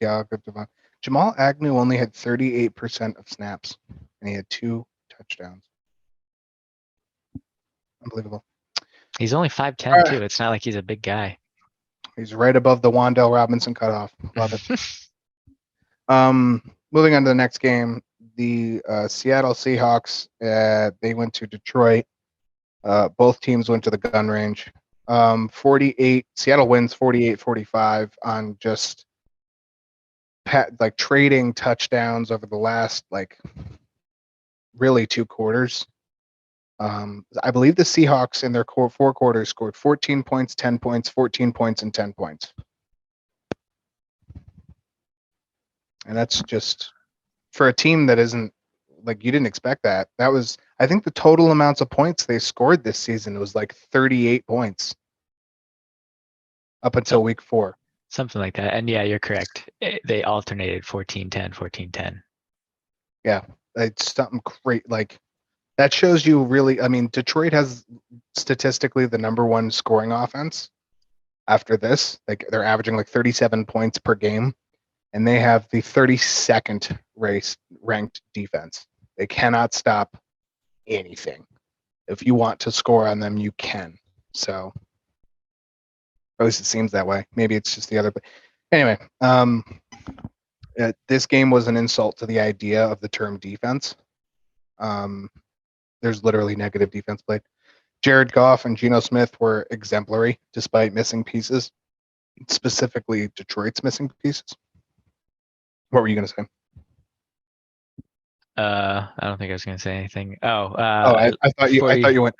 I'll give Devon. Jamal Agnew only had 38% of snaps, and he had 2 touchdowns. Unbelievable. He's only 5'10" too. It's not like he's a big guy. He's right above the Wan'Dale Robinson cutoff. Love it. Moving on to the next game, the Seattle Seahawks. They went to Detroit. Both teams went to the gun range. 48. Seattle wins 48-45 on just like trading touchdowns over the last like really 2 quarters. I believe the Seahawks in their 4 quarters scored 14 points, 10 points, 14 points, and 10 points. And that's just for a team that isn't like, you didn't expect that. That was, I think the total amounts of points they scored this season was like 38 points up until week 4. Something like that. And yeah, you're correct. They alternated 14-10, 14-10. Yeah, it's something great. Like, that shows you really, I mean, Detroit has statistically the number 1 scoring offense after this. Like, they're averaging like 37 points per game, and they have the 32nd ranked defense. They cannot stop anything. If you want to score on them, you can. So, at least it seems that way. Maybe it's just the other. But anyway, this game was an insult to the idea of the term defense. There's literally negative defense played. Jared Goff and Geno Smith were exemplary despite missing pieces, specifically Detroit's missing pieces. What were you going to say? I don't think I was going to say anything. I thought you went.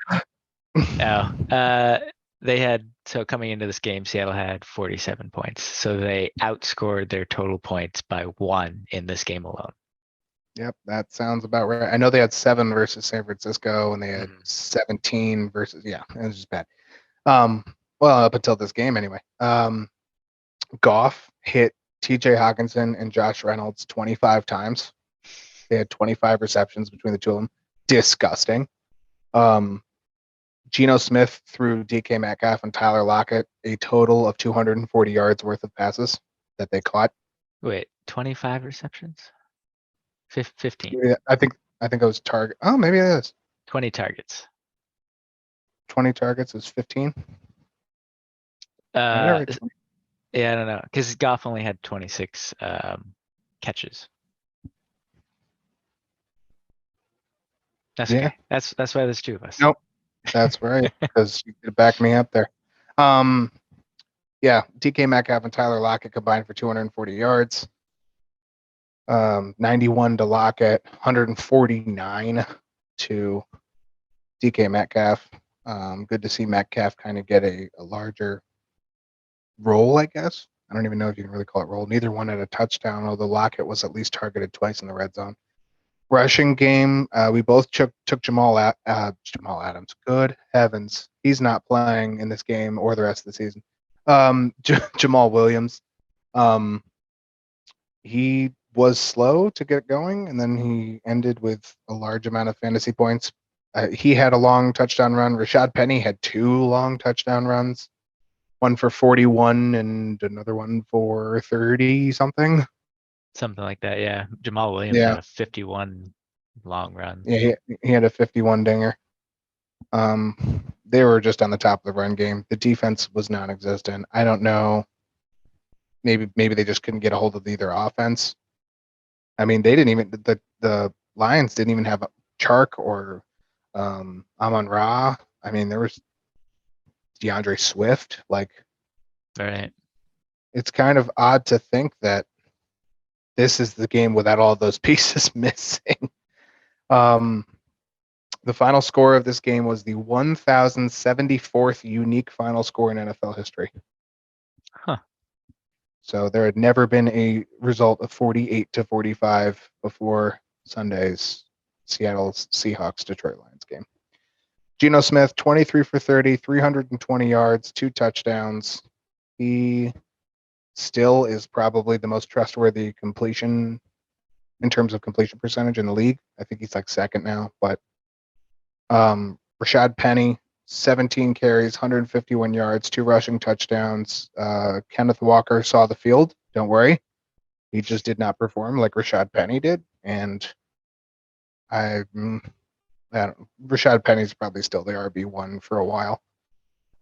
They had, so coming into this game, Seattle had 47 points. So they outscored their total points by 1 in this game alone. Yep, that sounds about right. I know they had 7 versus San Francisco, and they had 17 versus, yeah, it was just bad. Well, up until this game anyway. Goff hit TJ Hawkinson and Josh Reynolds 25 times. They had 25 receptions between the two of them. Disgusting. Geno Smith threw DK Metcalf and Tyler Lockett a total of 240 yards worth of passes that they caught. Wait, 25 receptions? 15. Yeah, I think it was target. Oh, maybe it is. 20 targets. 20 targets is 15. Yeah, I don't know, because Goff only had 26 catches. That's okay. That's why there's 2 of us. Nope, that's right, because you could back me up there. Yeah, DK Metcalf and Tyler Lockett combined for 240 yards. 91 to Lockett, 149 to DK Metcalf. Good to see Metcalf kind of get a larger role, I guess. I don't even know if you can really call it roll. Neither one had a touchdown, although Lockett was at least targeted twice in the red zone. Rushing game, we both took Jamal Adams. Good heavens, he's not playing in this game or the rest of the season. Jamal Williams, he was slow to get going, and then he ended with a large amount of fantasy points. He had a long touchdown run. Rashad Penny had 2 long touchdown runs, one for 41 and another one for 30 something. Something like that, yeah. Jamal Williams Yeah. had a 51 long run. Yeah, he had a 51 dinger. They were just on the top of the run game. The defense was non-existent. I don't know. Maybe they just couldn't get a hold of either offense. I mean, they didn't even the Lions didn't even have Chark or Amon-Ra. I mean, there was DeAndre Swift. Like, Right. it's kind of odd to think that this is the game without all those pieces missing. The final score of this game was the 1,074th unique final score in NFL history. Huh. So there had never been a result of 48-45 before Sunday's Seattle Seahawks Detroit Lions game. Geno Smith, 23 for 30, 320 yards, 2 touchdowns. He still is probably the most trustworthy completion in terms of completion percentage in the league. I think he's like second now, but Rashad Penny, 17 carries, 151 yards, 2 rushing touchdowns. Kenneth Walker saw the field. Don't worry. He just did not perform like Rashad Penny did. And Rashad Penny's probably still the RB1 for a while.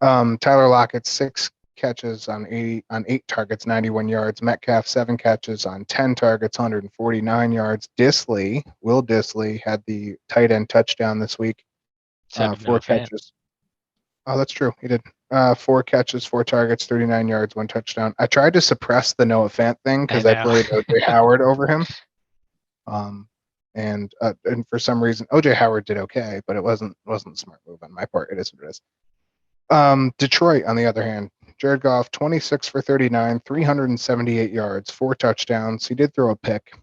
Tyler Lockett, 6 catches on 8 targets, 91 yards. Metcalf, 7 catches on 10 targets, 149 yards. Will Dissly had the tight end touchdown this week. So did 4 Noah Fant. catches. Oh, that's true. He did. 4 catches, 4 targets, 39 yards, 1 touchdown. I tried to suppress the Noah Fant thing because I played OJ Howard over him. And for some reason, OJ Howard did okay, but it wasn't a smart move on my part. It is what it is. Detroit, on the other hand, Jared Goff, 26 for 39, 378 yards, 4 touchdowns. He did throw a pick.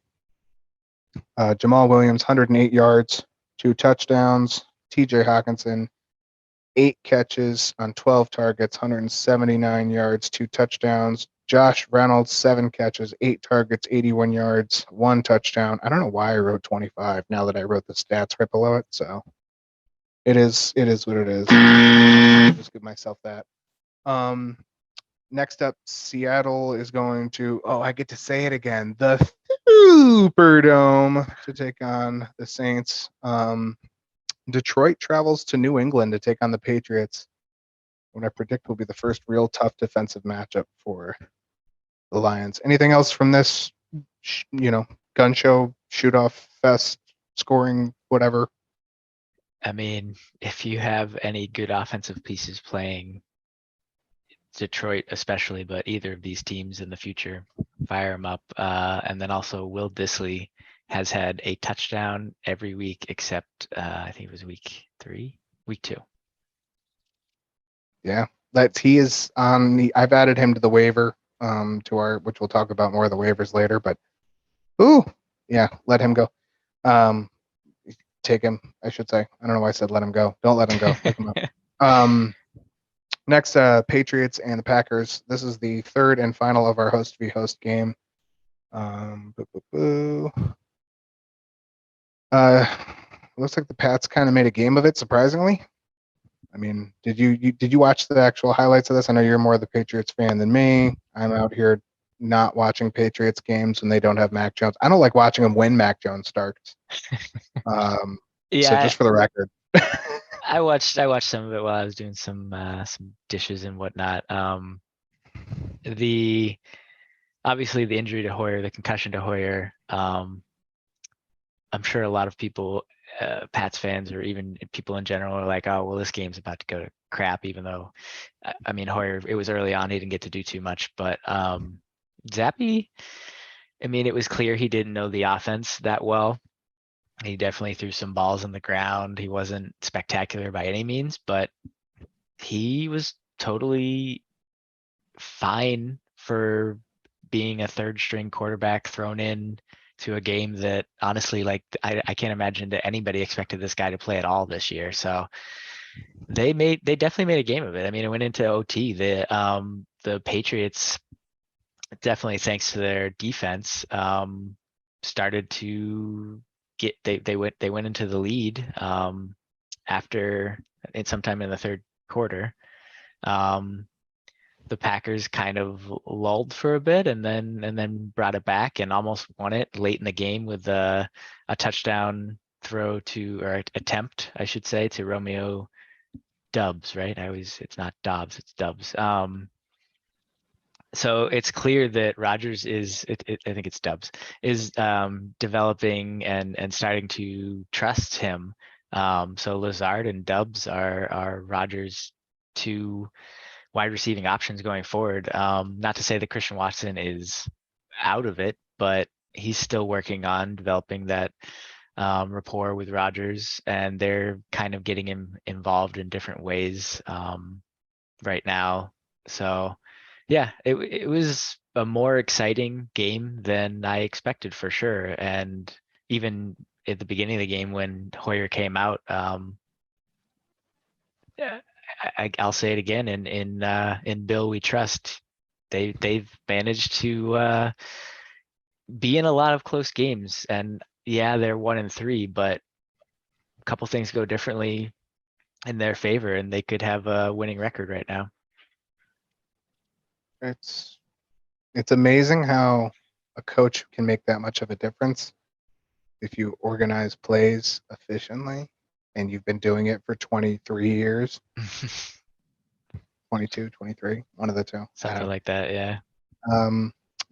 Jamal Williams, 108 yards, 2 touchdowns. TJ Hawkinson, 8 catches on 12 targets, 179 yards, 2 touchdowns. Josh Reynolds, 7 catches, 8 targets, 81 yards, 1 touchdown. I don't know why I wrote 25 now that I wrote the stats right below it. So it is what it is. Just give myself that. Next up, Seattle is going to, I get to say it again, the Superdome to take on the Saints. Detroit travels to New England to take on the Patriots, what I predict will be the first real tough defensive matchup for the Lions. Anything else from this, gun show, shoot off fest, scoring, whatever? I mean, if you have any good offensive pieces playing, Detroit especially, but either of these teams in the future, fire them up. And then also Will Dissly has had a touchdown every week except I think it was week 2. Yeah, he is on the. I've added him to the waiver, which we'll talk about more of the waivers later. But let him go. Take him, I should say. I don't know why I said let him go. Don't let him go. Pick him up. Next, Patriots and the Packers. This is the third and final of our host v host game. Looks like the Pats kind of made a game of it, surprisingly. I mean, did you watch the actual highlights of this? I know you're more of the Patriots fan than me. I'm out here not watching Patriots games when they don't have Mac Jones. I don't like watching them when Mac Jones starts. So just for the record. I watched some of it while I was doing some dishes and whatnot. Obviously the injury to Hoyer, the concussion to Hoyer. I'm sure a lot of people, Pats fans or even people in general, are like, oh well, this game's about to go to crap. Even though, I mean, Hoyer, it was early on, he didn't get to do too much. But Zappe, I mean, it was clear he didn't know the offense that well. He definitely threw some balls on the ground. He wasn't spectacular by any means, but he was totally fine for being a third string quarterback thrown in to a game that honestly, like I can't imagine that anybody expected this guy to play at all this year. So they definitely made a game of it. I mean, it went into OT. The Patriots, definitely thanks to their defense, started to get they went into the lead after sometime in the third quarter. The Packers kind of lulled for a bit and then brought it back and almost won it late in the game with a touchdown throw or attempt, I should say, to Romeo Dubs, right? It's not Dobbs, it's Dubs. So it's clear that Rodgers I think it's Dubs, is developing and starting to trust him. So Lazard and Dubs are Rodgers' two wide receiving options going forward. Not to say that Christian Watson is out of it, but he's still working on developing that rapport with Rodgers, and they're kind of getting him involved in different ways right now. So yeah, it was a more exciting game than I expected for sure. And even at the beginning of the game when Hoyer came out, yeah, I'll say it again. In Bill We Trust, they've managed to be in a lot of close games. And yeah, they're 1-3, but a couple things go differently in their favor, and they could have a winning record right now. It's amazing how a coach can make that much of a difference if you organize plays efficiently, and you've been doing it for 23 years. 22, 23, one of the two. Something like that, yeah.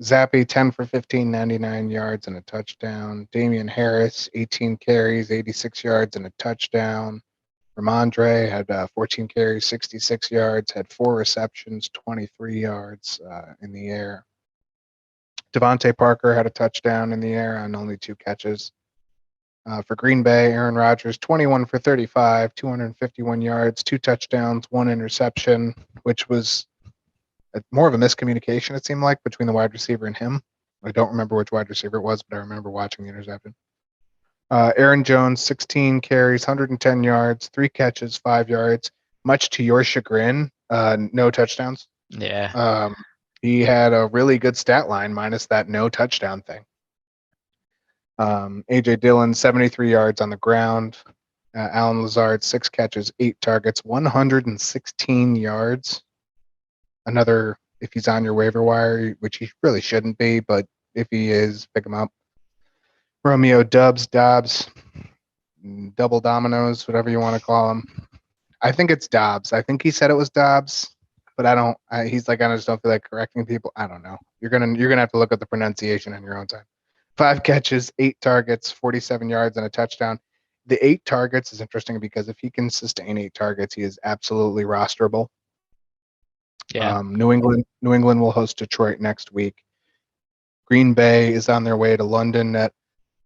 Zappy, 10 for 15, 99 yards and a touchdown. Damian Harris, 18 carries, 86 yards and a touchdown. Ramondre had 14 carries, 66 yards, had 4 receptions, 23 yards in the air. Devontae Parker had a touchdown in the air on only 2 catches. For Green Bay, Aaron Rodgers, 21 for 35, 251 yards, 2 touchdowns, 1 interception, which was more of a miscommunication, it seemed like, between the wide receiver and him. I don't remember which wide receiver it was, but I remember watching the interception. Aaron Jones, 16 carries, 110 yards, 3 catches, 5 yards. Much to your chagrin, no touchdowns. Yeah. He had a really good stat line minus that no touchdown thing. AJ Dillon, 73 yards on the ground. Alan Lazard, 6 catches, 8 targets, 116 yards. Another, if he's on your waiver wire, which he really shouldn't be, but if he is, pick him up. Romeo Dobbs, double dominoes, whatever you want to call him. I think it's Dobbs. I think he said it was Dobbs, but I don't. He's like, I just don't feel like correcting people. I don't know. You're gonna have to look at the pronunciation on your own time. 5 catches, 8 targets, 47 yards, and a touchdown. The 8 targets is interesting because if he can sustain 8 targets, he is absolutely rosterable. Yeah. New England will host Detroit next week. Green Bay is on their way to London at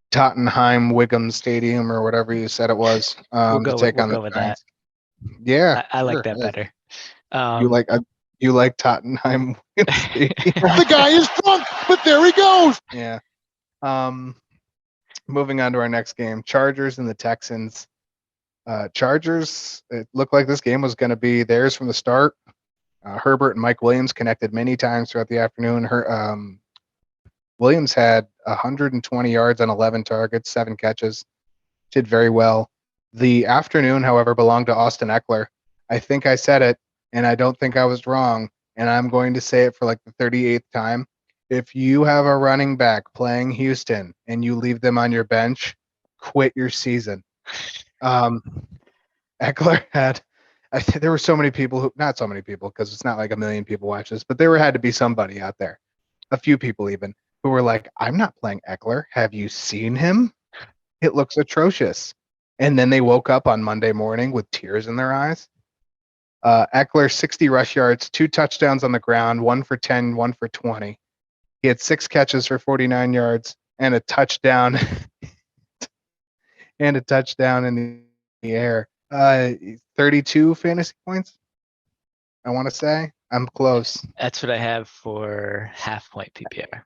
Tottenham Wigan Stadium or whatever you said it was We'll to take on the with Giants. that. Yeah, I like that better. You like Tottenham Wigan Stadium. The guy is drunk, but there he goes. Yeah. Moving on to our next game, Chargers and the Texans. Chargers, it looked like this game was going to be theirs from the start. Herbert and Mike Williams connected many times throughout the afternoon. Williams had 120 yards on 11 targets, 7 catches, did very well. The afternoon, however, belonged to Austin Eckler. I think I said it, and I don't think I was wrong, and I'm going to say it for like the 38th time. If you have a running back playing Houston and you leave them on your bench, quit your season. Eckler had, I think there were so many people not so many people because it's not like a million people watch this, but there had to be somebody out there, a few people even, who were like, I'm not playing Eckler. Have you seen him? It looks atrocious. And then they woke up on Monday morning with tears in their eyes. Eckler, 60 rush yards, 2 touchdowns on the ground, 1 for 10, 1 for 20. He had 6 catches for 49 yards and a touchdown in the air. 32 fantasy points, I want to say. I'm close. That's what I have for half point PPR.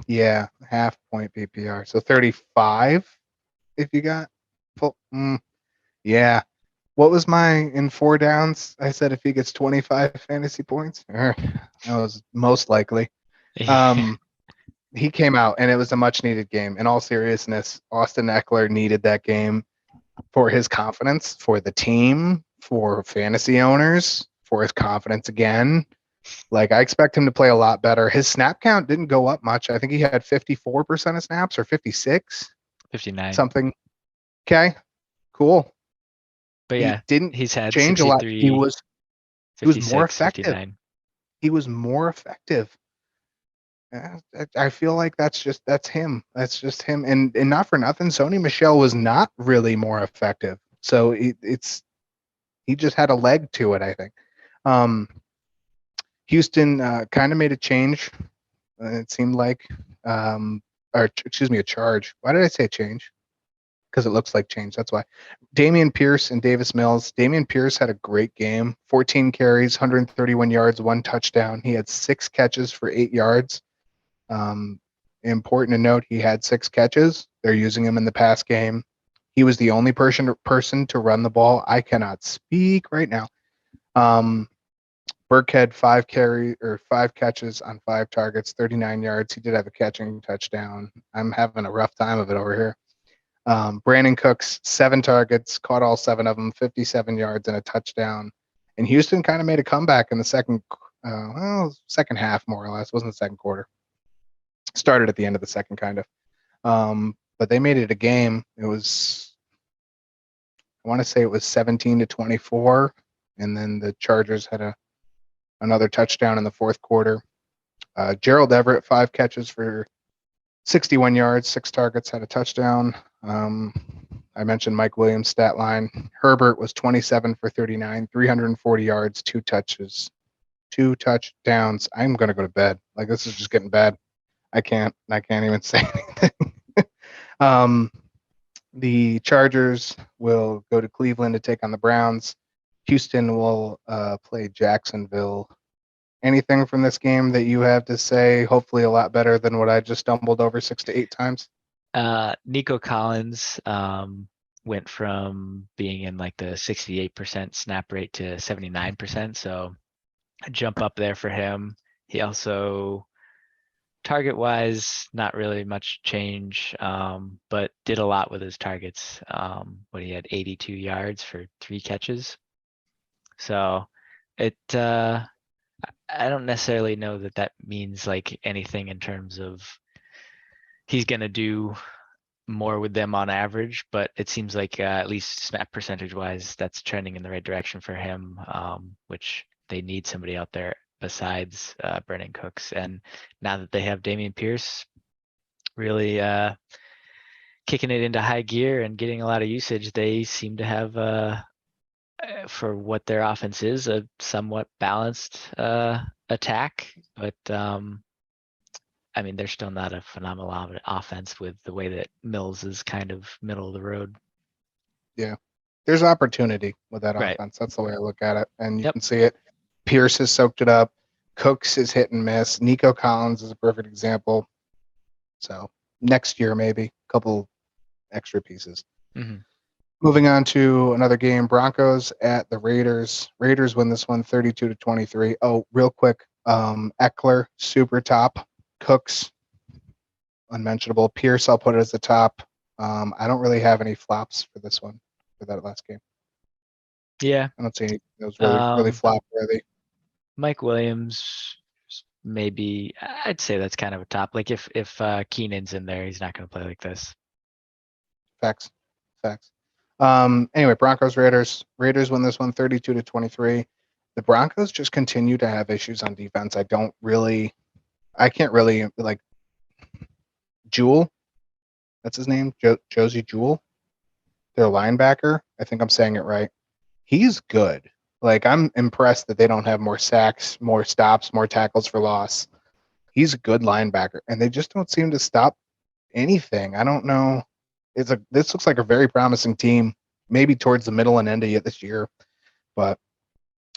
Yeah, half point PPR. So 35 if you got full. Yeah. What was my in 4 downs? I said if he gets 25 fantasy points, that was most likely. He came out and it was a much needed game. In all seriousness, Austin Eckler needed that game for his confidence, for the team, for fantasy owners, for his confidence again. Like, I expect him to play a lot better. His snap count didn't go up much. I think he had 54% of snaps or 56, 59. something. Okay, cool. But He yeah, didn't he's had change a lot. 63, He was 56, more effective. 59. He was more effective. I feel like that's him. That's just him. And not for nothing, Sony Michel was not really more effective. So he just had a leg to it, I think. Houston kind of made a change. It seemed like, or excuse me, a charge. Why did I say change? Because it looks like change. That's why. Dameon Pierce and Davis Mills. Dameon Pierce had a great game. 14 carries, 131 yards, 1 touchdown. He had 6 catches for 8 yards. Important to note, he had 6 catches. They're using him in the pass game. He was the only person to run the ball. I cannot speak right now. Burke had 5 catches on 5 targets, 39 yards. He did have a catching touchdown. I'm having a rough time of it over here. Brandon Cooks, 7 targets, caught all 7 of them, 57 yards and a touchdown. And Houston kind of made a comeback in the second half, more or less. It wasn't the second quarter. Started at the end of the second, kind of. But they made it a game. It was, I want to say it was 17-24, and then the Chargers had another touchdown in the fourth quarter. Gerald Everett, 5 catches for 61 yards, 6 targets, had a touchdown. I mentioned Mike Williams' stat line. Herbert was 27 for 39, 340 yards, 2 touchdowns. I'm going to go to bed. Like, this is just getting bad. I can't even say anything. The Chargers will go to Cleveland to take on the Browns. Houston will play Jacksonville. Anything from this game that you have to say? Hopefully a lot better than what I just stumbled over 6 to 8 times. Nico Collins went from being in like the 68% snap rate to 79%. So a jump up there for him. He also, target wise, not really much change, but did a lot with his targets. He had 82 yards for 3 catches. So I don't necessarily know that means like anything in terms of he's going to do more with them on average, but it seems like at least snap percentage wise, that's trending in the right direction for him, which they need somebody out there besides Brandon Cooks. And now that they have Dameon Pierce really kicking it into high gear and getting a lot of usage, they seem to have for what their offense is, a somewhat balanced attack. But I mean, they're still not a phenomenal offense with the way that Mills is kind of middle of the road. Yeah, there's opportunity with that Right. offense. That's the way I look at it, and you Yep. can see it. Pierce has soaked it up. Cooks is hit and miss. Nico Collins is a perfect example. So next year, maybe a couple extra pieces. Mm-hmm. Moving on to another game, Broncos at the Raiders. Raiders win this one 32-23. Oh, real quick, Eckler, super top. Cooks, unmentionable. Pierce, I'll put it as the top. I don't really have any flops for this one, for that last game. Yeah. I don't see any that was really flop worthy. Mike Williams, maybe I'd say that's kind of a top. Like if Keenan's in there, he's not going to play like this. Facts. Anyway, Broncos Raiders. Raiders win this one 32-23. The Broncos just continue to have issues on defense. I can't really like Jewell. That's his name, Josie Jewell. Their linebacker. I think I'm saying it right. He's good. Like, I'm impressed that they don't have more sacks, more stops, more tackles for loss. He's a good linebacker, and they just don't seem to stop anything. I don't know. This looks like a very promising team, maybe towards the middle and end of this year. But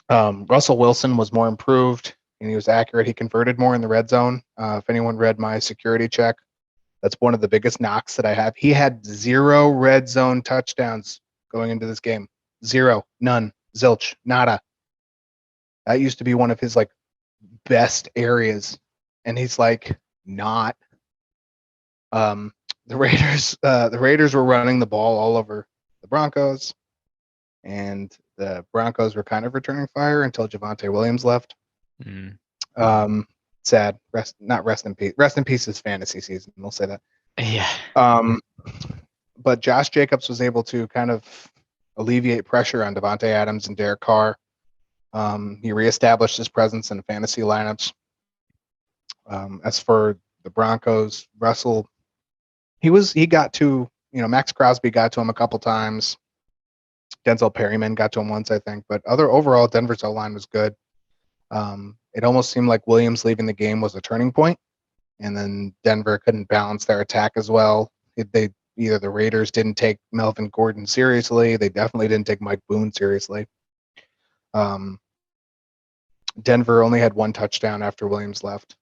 Russell Wilson was more improved and he was accurate. He converted more in the red zone. If anyone read my security check, that's one of the biggest knocks that I have. He had 0 red zone touchdowns going into this game. 0, none, zilch, nada. That used to be one of his like best areas, and he's like not. The Raiders were running the ball all over the Broncos, and the Broncos were kind of returning fire until Javonte Williams left. Sad. Not rest in peace. Rest in peace his fantasy season. We'll say that. Yeah. But Josh Jacobs was able to kind of alleviate pressure on Devontae Adams and Derek Carr. He reestablished his presence in fantasy lineups. As for the Broncos, Russell, he got to, Max Crosby got to him a couple times. Denzel Perryman got to him once, I think. But overall, Denver's O-line was good. It almost seemed like Williams leaving the game was a turning point, and then Denver couldn't balance their attack as well. Either the Raiders didn't take Melvin Gordon seriously. They definitely didn't take Mike Boone seriously. Denver only had 1 touchdown after Williams left,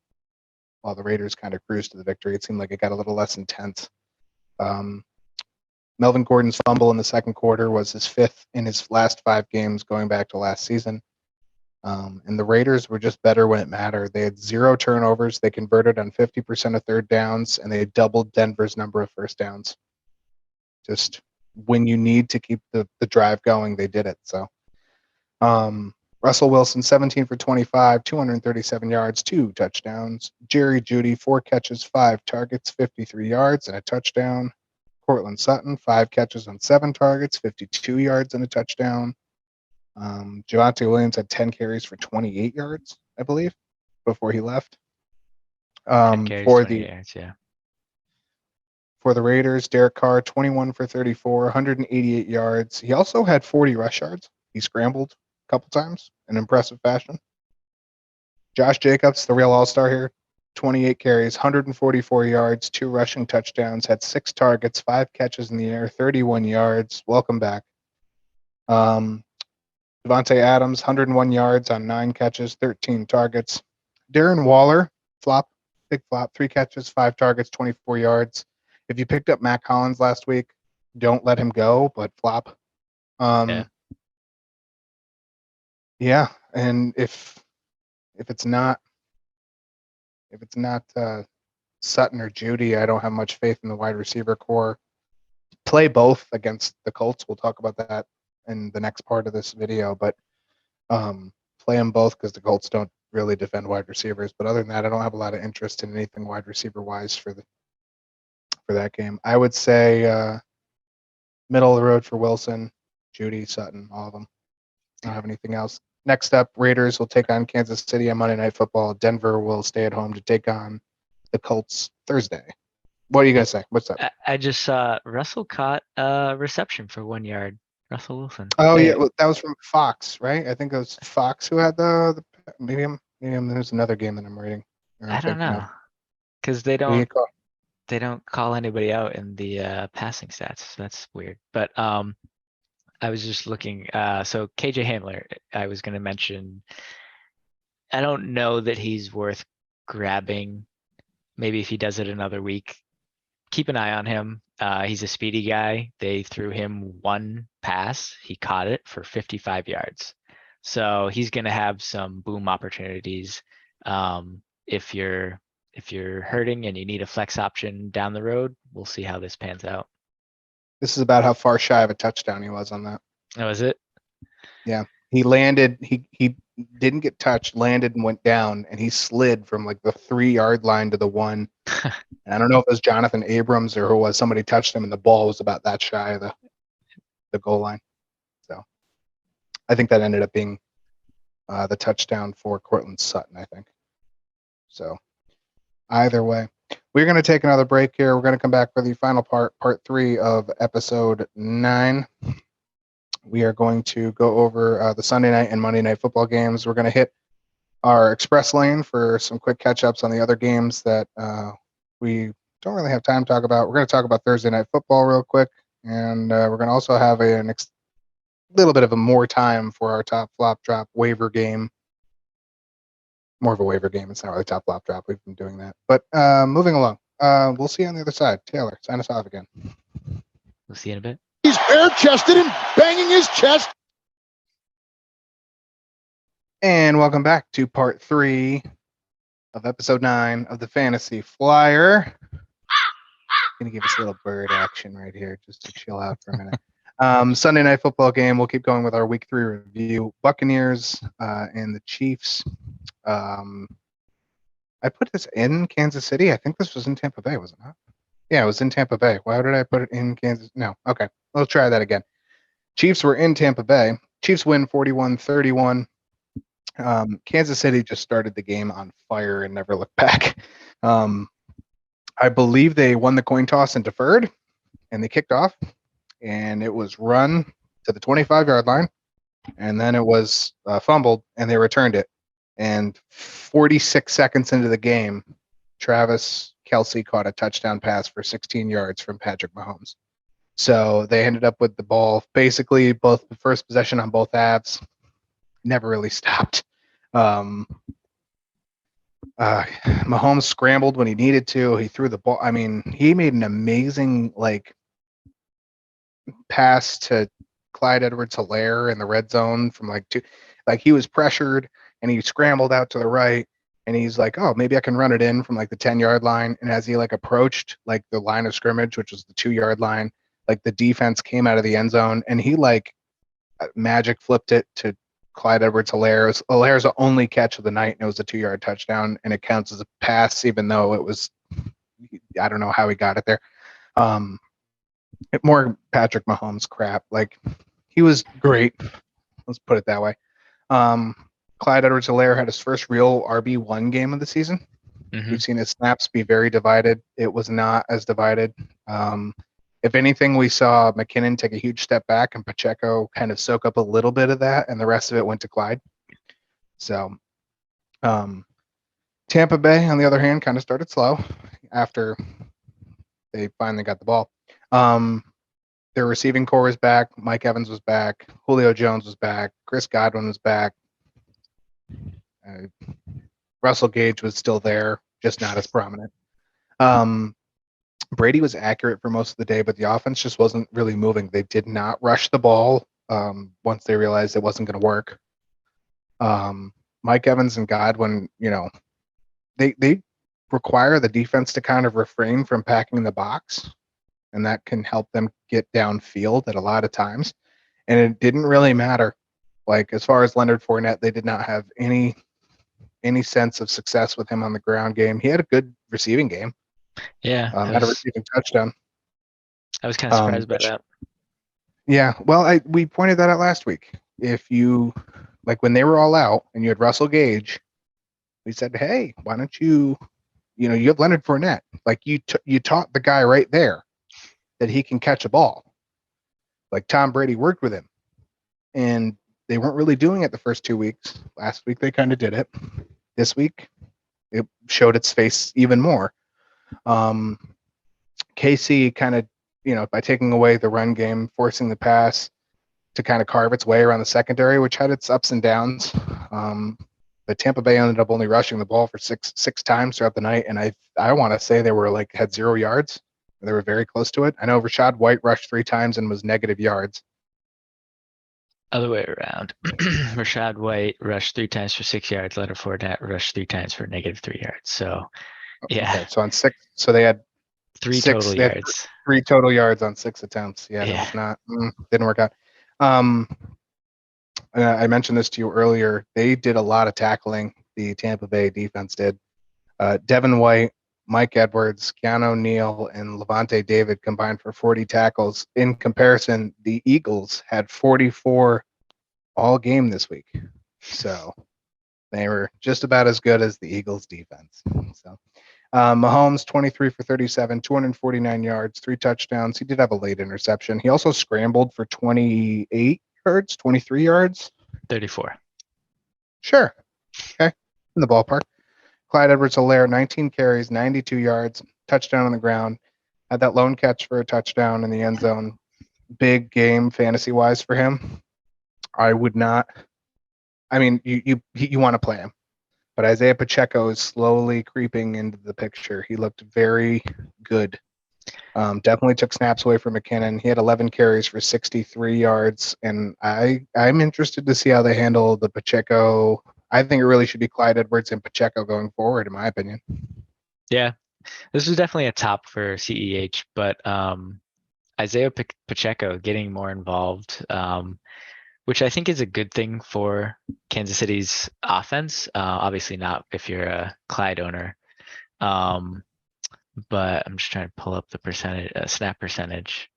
while the Raiders kind of cruised to the victory. It seemed like it got a little less intense. Melvin Gordon's fumble in the second quarter was his 5th in his last 5 games going back to last season. And the Raiders were just better when it mattered. They had 0 turnovers. They converted on 50% of third downs, and they doubled Denver's number of first downs. Just when you need to keep the drive going, they did it. So Russell Wilson, 17 for 25, 237 yards, 2 touchdowns. Jerry Jeudy, 4 catches, 5 targets, 53 yards, and a touchdown. Cortland Sutton, 5 catches on 7 targets, 52 yards, and a touchdown. Javonte Williams had 10 carries for 28 yards, I believe, before he left. 10 carries, 28 yards, yeah. For the Raiders, Derek Carr, 21 for 34, 188 yards. He also had 40 rush yards. He scrambled a couple times in impressive fashion. Josh Jacobs, the real all-star here, 28 carries, 144 yards, 2 rushing touchdowns, had 6 targets, 5 catches in the air, 31 yards. Welcome back. Devontae Adams, 101 yards on 9 catches, 13 targets. Darren Waller, big flop, 3 catches, 5 targets, 24 yards. If you picked up Matt Collins last week, don't let him go, but flop. Yeah, and if it's not Sutton or Jeudy, I don't have much faith in the wide receiver core. Play both against the Colts. We'll talk about that in the next part of this video, but play them both because the Colts don't really defend wide receivers. But other than that, I don't have a lot of interest in anything wide receiver wise for that game. I would say middle of the road for Wilson, Jeudy, Sutton, all of them. I don't have anything else. Next up, Raiders will take on Kansas City on Monday Night Football. Denver will stay at home to take on the Colts Thursday. What are you going to say? What's up? I just saw Russell caught a reception for 1 yard. Russell Wilson. Oh, yeah. Well, that was from Fox, right? I think it was Fox who had maybe there's another game that I'm reading. I don't know. Because they don't call anybody out in the passing stats. That's weird. But I was just looking. So KJ Hamler, I was going to mention. I don't know that he's worth grabbing. Maybe if he does it another week, keep an eye on him. He's a speedy guy. They threw him 1 pass. He caught it for 55 yards. So he's going to have some boom opportunities. If you're hurting and you need a flex option down the road, we'll see how this pans out. This is about how far shy of a touchdown he was on that. Oh, is it? Yeah. He landed, he didn't get touched, landed and went down, and he slid from like the 3-yard line to the 1. And I don't know if it was Jonathan Abrams or who was. Somebody touched him, and the ball was about that shy of the goal line. So I think that ended up being the touchdown for Cortland Sutton, I think. So either way, we're going to take another break here. We're going to come back for the final part 3 of episode 9. We are going to go over the Sunday night and Monday night football games. We're going to hit our express lane for some quick catch-ups on the other games that we don't really have time to talk about. We're going to talk about Thursday night football real quick, and we're going to also have little bit of a more time for our top flop drop waiver game. More of a waiver game. It's not really top flop drop. We've been doing that. But moving along. We'll see you on the other side. Taylor, sign us off again. We'll see you in a bit. He's bare-chested and banging his chest. And welcome back to part 3 of episode 9 of the Fantasy Flyer. Gonna give us a little bird action right here just to chill out for a minute. Sunday night football game. We'll keep going with our week 3 review. Buccaneers and the Chiefs. I put this in Kansas City. I think this was in Tampa Bay, was it not? Yeah, it was in Tampa Bay. Why did I put it in Kansas? No. Okay. Let's try that again. Chiefs were in Tampa Bay. Chiefs win 41-31. Kansas City just started the game on fire and never looked back. I believe they won the coin toss and deferred, and they kicked off, and it was run to the 25-yard line, and then it was fumbled, and they returned it. And 46 seconds into the game, Travis Kelce caught a touchdown pass for 16 yards from Patrick Mahomes. So they ended up with the ball basically both the first possession on both halves. Never really stopped. Mahomes scrambled when he needed to. He threw the ball. I mean, he made an amazing pass to Clyde Edwards-Helaire in the red zone from he was pressured and he scrambled out to the right and he's like, oh, maybe I can run it in from the 10-yard line. And as he approached the line of scrimmage, which was the 2-yard line, the defense came out of the end zone and he magic flipped it to Clyde Edwards-Helaire's the only catch of the night, and it was a 2-yard touchdown, and it counts as a pass, even though it was, I don't know how he got it there. More Patrick Mahomes crap. He was great. Let's put it that way. Clyde Edwards-Helaire had his first real RB1 game of the season. Mm-hmm. We've seen his snaps be very divided. It was not as divided. If anything, we saw McKinnon take a huge step back and Pacheco kind of soak up a little bit of that, and the rest of it went to Clyde. So Tampa Bay, on the other hand, kind of started slow after they finally got the ball. Their receiving core was back. Mike Evans was back. Julio Jones was back. Chris Godwin was back. Russell Gage was still there, just not as prominent. Brady was accurate for most of the day, but the offense just wasn't really moving. They did not rush the ball once they realized it wasn't going to work. Mike Evans and Godwin, they require the defense to kind of refrain from packing the box, and that can help them get downfield at a lot of times. And it didn't really matter. As far as Leonard Fournette, they did not have any sense of success with him on the ground game. He had a good receiving game. Yeah, had a receiving touchdown. I was kind of surprised by that. Yeah, well, we pointed that out last week. If you when they were all out and you had Russell Gage, we said, hey, why don't you have Leonard Fournette. You taught the guy right there that he can catch a ball. Tom Brady worked with him, and they weren't really doing it the first 2 weeks. Last week they kind of did it. This week it showed its face even more. KC kind of, by taking away the run game, forcing the pass to kind of carve its way around the secondary, which had its ups and downs. But Tampa Bay ended up only rushing the ball for six times throughout the night, and I want to say they were had 0 yards. They were very close to it. I know Rachaad White rushed 3 times and was negative yards. Other way around. Rachaad White rushed 3 times for 6 yards. Leonard Fournette rushed 3 times for negative 3 yards. So, yeah. Okay, so on 6, so they had 3 total yards. 3 total yards on 6 attempts. Yeah, that was not didn't work out. I mentioned this to you earlier. They did a lot of tackling. The Tampa Bay defense did. Devin White, Mike Edwards, Keanu O'Neal, and Levante David combined for 40 tackles. In comparison, the Eagles had 44 all game this week. So they were just about as good as the Eagles defense. So Mahomes, 23 for 37, 249 yards, 3 touchdowns. He did have a late interception. He also scrambled for 28 yards, 23 yards. 34. Sure. Okay. In the ballpark. Clyde Edwards-Helaire, 19 carries, 92 yards, touchdown on the ground. Had that lone catch for a touchdown in the end zone. Big game fantasy-wise for him. I would not. I mean, you want to play him, but Isaiah Pacheco is slowly creeping into the picture. He looked very good. Definitely took snaps away from McKinnon. He had 11 carries for 63 yards, and I'm interested to see how they handle the Pacheco. I think it really should be Clyde Edwards and Pacheco going forward, in my opinion. Yeah, this was definitely a top for CEH, but Isaiah Pacheco getting more involved, which I think is a good thing for Kansas City's offense. Obviously not if you're a Clyde owner. But I'm just trying to pull up the percentage, snap percentage.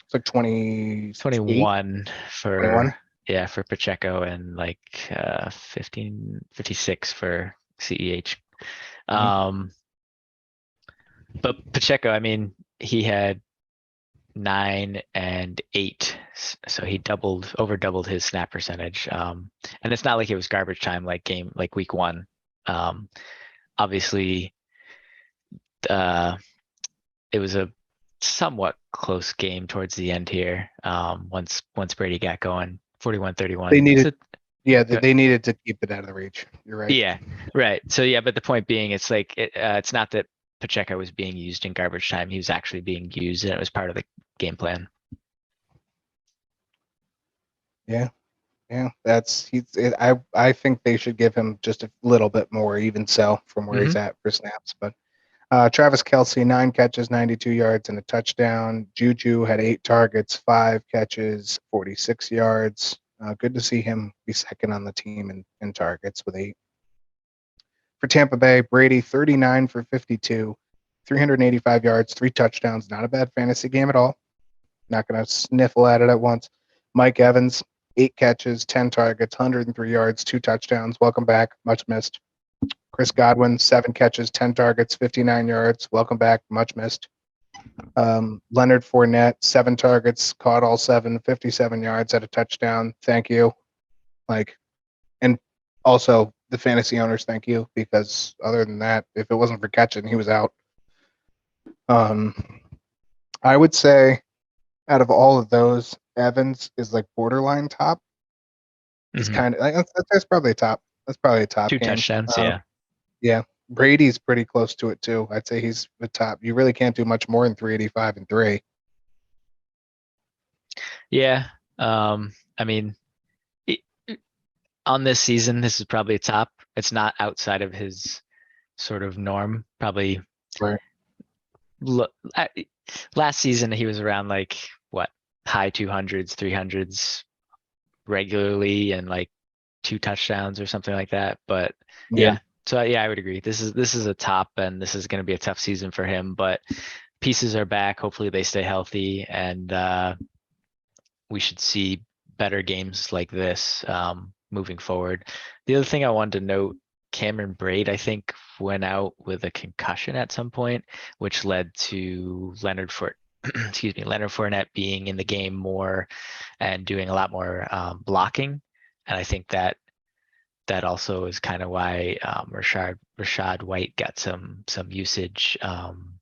It's like 20, 21 for 21. Yeah, for Pacheco, and like 56 for CEH. But Pacheco, I mean, he had 9 and 8, so he over doubled his snap percentage. And it's not like it was garbage time like week 1. Obviously, it was a somewhat close game towards the end here. Once Brady got going, 41-31. They needed, they needed to keep it out of the reach. You're right. Yeah, right. So yeah, but the point being, it's like it's not that Pacheco was being used in garbage time. He was actually being used, and it was part of the game plan. Yeah, I think they should give him just a little bit more, even so, from where he's at for snaps. But Travis Kelce, 9 catches, 92 yards, and a touchdown. Juju had 8 targets, 5 catches, 46 yards. Good to see him be second on the team in targets with 8. For Tampa Bay, Brady, 39 for 52, 385 yards, 3 touchdowns. Not a bad fantasy game at all. Not going to sniffle at it at once. Mike Evans, 8 catches, 10 targets, 103 yards, 2 touchdowns. Welcome back. Much missed. Chris Godwin, 7 catches, 10 targets, 59 yards. Welcome back. Much missed. Leonard Fournette, 7 targets, caught all 7, 57 yards, at a touchdown. Thank you. And also the fantasy owners, thank you, because other than that, if it wasn't for catching, he was out. I would say out of all of those, Evans is like borderline top. He's kind of that's probably a top. That's probably a top 2 game. touchdowns, Yeah. Brady's pretty close to it too. I'd say he's the top. You really can't do much more than 385 and 3. Yeah. I mean, on this season, this is probably a top. It's not outside of his sort of norm. Probably. Right. Last season, he was around like high 200s, 300s regularly, and like 2 touchdowns or something like that. But yeah. So yeah, I would agree. This is a top, and this is going to be a tough season for him. But pieces are back. Hopefully, they stay healthy, and we should see better games like this moving forward. The other thing I wanted to note: Cameron Braid, I think, went out with a concussion at some point, which led to Leonard Fournette being in the game more and doing a lot more blocking, and I think that also is kind of why Rashad White got some usage on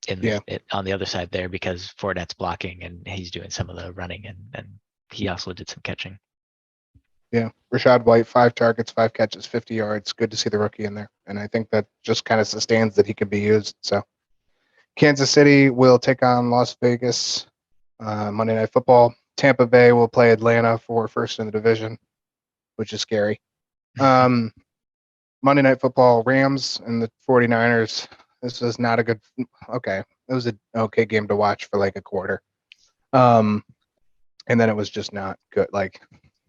the other side there, because Fournette's blocking and he's doing some of the running, and he also did some catching. Yeah, Rashad White, 5 targets, 5 catches, 50 yards. Good to see the rookie in there, and I think that just kind of sustains that he can be used. So, Kansas City will take on Las Vegas Monday Night Football. Tampa Bay will play Atlanta for first in the division, which is scary. Monday Night Football, Rams and the 49ers. This was not a good. Okay, it was an okay game to watch for like a quarter, and then it was just not good. Like,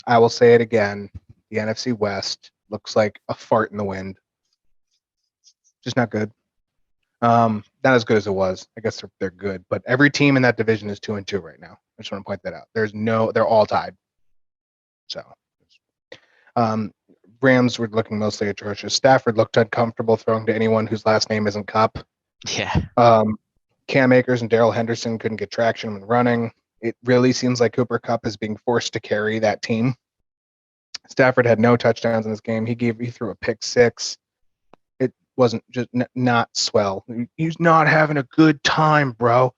I will say it again: the NFC West looks like a fart in the wind. Just not good. Not as good as it was. I guess they're good, but every team in that division is 2-2 right now. I just want to point that out. They're all tied. So, Rams were looking mostly atrocious. Stafford looked uncomfortable throwing to anyone whose last name isn't Cup. Yeah. Cam Akers and Darrell Henderson couldn't get traction when running. It really seems like Cooper Kupp is being forced to carry that team. Stafford had no touchdowns in this game. He threw a pick 6. It wasn't just not swell. He's not having a good time, bro.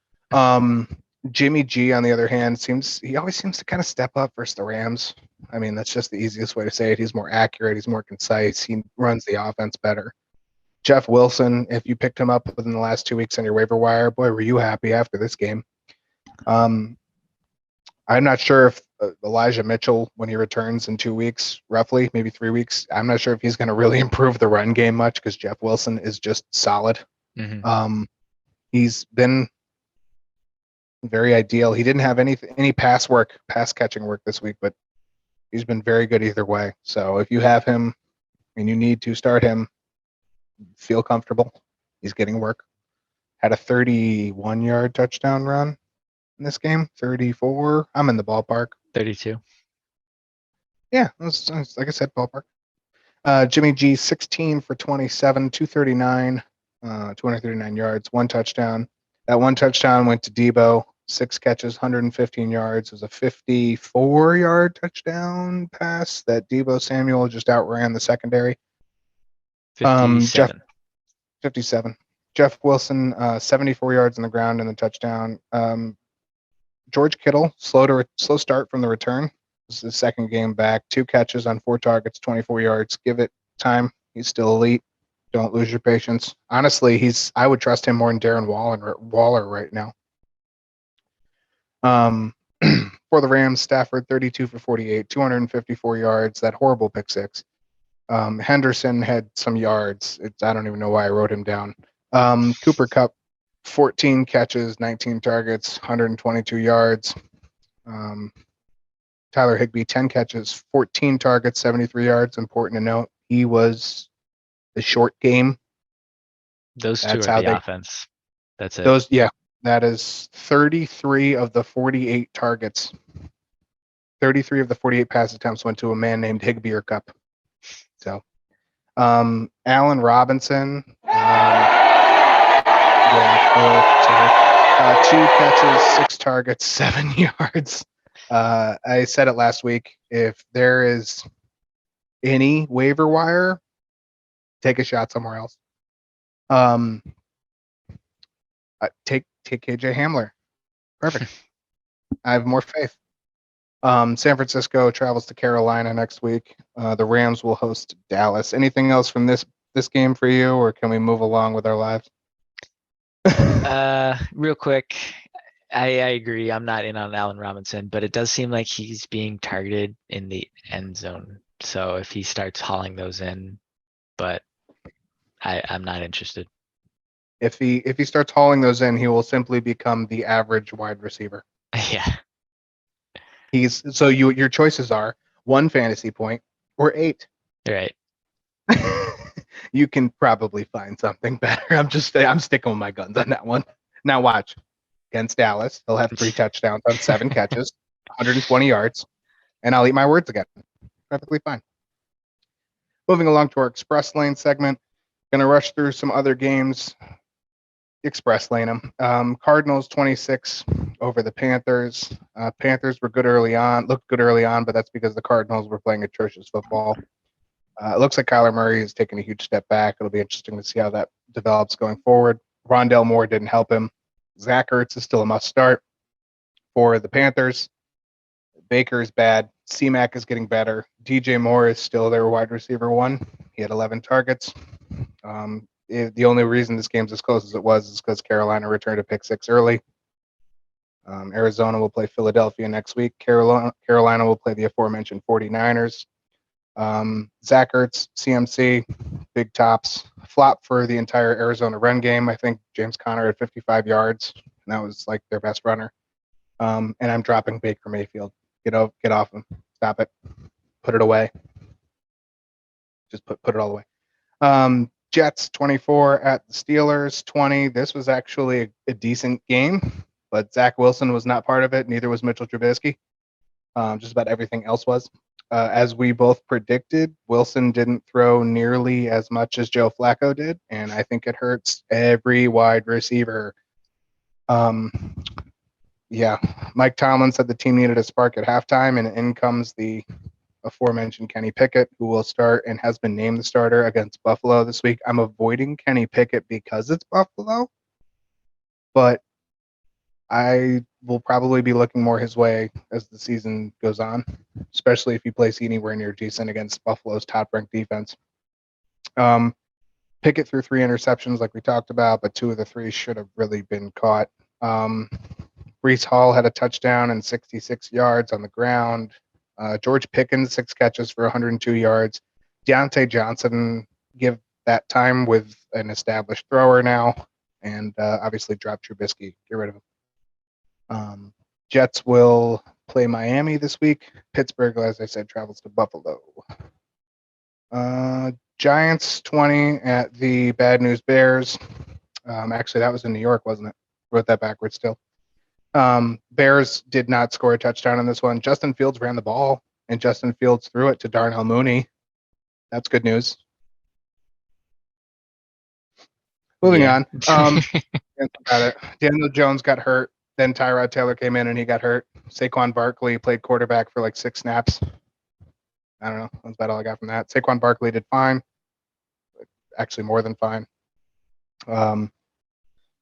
Jimmy G, on the other hand, he always seems to kind of step up versus the Rams. I mean, that's just the easiest way to say it. He's more accurate. He's more concise. He runs the offense better. Jeff Wilson, if you picked him up within the last 2 weeks on your waiver wire, boy, were you happy after this game. I'm not sure if Elijah Mitchell, when he returns in 2 weeks, roughly, maybe 3 weeks, I'm not sure if he's going to really improve the run game much because Jeff Wilson is just solid. He's been very ideal. He didn't have any pass catching work this week, but he's been very good either way. So if you have him and you need to start him, feel comfortable. He's getting work. Had a 31-yard touchdown run in this game. 34. I'm in the ballpark. 32. Yeah, that's like I said, ballpark. Jimmy G, 16 for 27, 239, 239 yards, 1 touchdown. That 1 touchdown went to Debo. 6 catches, 115 yards. It was a 54-yard touchdown pass that Debo Samuel just outran the secondary. 57. 57. Jeff Wilson, 74 yards on the ground and the touchdown. George Kittle, slow start from the return. This is his second game back. 2 catches on 4 targets, 24 yards. Give it time. He's still elite. Don't lose your patience. Honestly, I would trust him more than Darren Waller right now. For the Rams, Stafford, 32 for 48, 254 yards. That horrible pick 6. Henderson had some yards. I don't even know why I wrote him down. Cooper Kupp, 14 catches, 19 targets, 122 yards. Tyler Higbee, 10 catches, 14 targets, 73 yards. Important to note, he was the short game. Those two are the offense. That's it. That is 33 of the 48 targets. 33 of the 48 pass attempts went to a man named Higbee or Kupp. So, Allen Robinson, 2 catches, 6 targets, 7 yards. I said it last week. If there is any waiver wire, take a shot somewhere else. Take KJ Hamler. Perfect. I have more faith. San Francisco travels to Carolina next week. The Rams will host Dallas. Anything else from this game for you, or can we move along with our lives? Real quick, I agree. I'm not in on Allen Robinson, but it does seem like he's being targeted in the end zone. So if he starts hauling those in, but I'm not interested. If he starts hauling those in, he will simply become the average wide receiver. Yeah. Your choices are 1 fantasy point or 8. Right. You can probably find something better. I'm sticking with my guns on that one. Now watch. Against Dallas, he'll have 3 touchdowns on 7 catches, 120 yards, and I'll eat my words again. Perfectly fine. Moving along to our Express Lane segment. Gonna rush through some other games. Express lane them. Cardinals 26 over the Panthers. Panthers were good early on, looked good early on, but that's because the Cardinals were playing atrocious football. It looks like Kyler Murray is taking a huge step back. It'll be interesting to see how that develops going forward. Rondell Moore didn't help him. Zach Ertz is still a must start for the Panthers. Baker is bad. C-Mac is getting better. DJ Moore is still their wide receiver 1. He had 11 targets. The only reason this game's as close as it was is because Carolina returned a pick 6 early. Arizona will play Philadelphia next week. Carolina will play the aforementioned 49ers. Zach Ertz, CMC, big tops. Flop for the entire Arizona run game. I think James Conner had 55 yards, and that was like their best runner. And I'm dropping Baker Mayfield. Get off him. Stop it. Put it away. Just put it all away. Jets 24 at the Steelers 20. This was actually a decent game, but Zach Wilson was not part of it. Neither was Mitchell Trubisky. Just about everything else was. As we both predicted, Wilson didn't throw nearly as much as Joe Flacco did, and I think it hurts every wide receiver. Mike Tomlin said the team needed a spark at halftime, and in comes the aforementioned Kenny Pickett, who will start and has been named the starter against Buffalo this week. I'm avoiding Kenny Pickett because it's Buffalo, but I will probably be looking more his way as the season goes on, especially if he plays anywhere near decent against Buffalo's top-ranked defense. Pickett threw 3 interceptions like we talked about, but 2 of the 3 should have really been caught. Brees Hall had a touchdown and 66 yards on the ground. George Pickens, 6 catches for 102 yards. Deontay Johnson, give that time with an established thrower now. And obviously drop Trubisky. Get rid of him. Jets will play Miami this week. Pittsburgh, as I said, travels to Buffalo. Giants 20 at the Bad News Bears. Actually, that was in New York, wasn't it? Wrote that backwards still. Bears did not score a touchdown in this one. Justin Fields ran the ball, and Justin Fields threw it to Darnell Mooney. That's good news. Moving on. About it. Daniel Jones got hurt. Then Tyrod Taylor came in and he got hurt. Saquon Barkley played quarterback for like 6 snaps. I don't know. That's about all I got from that. Saquon Barkley did fine. Actually, more than fine.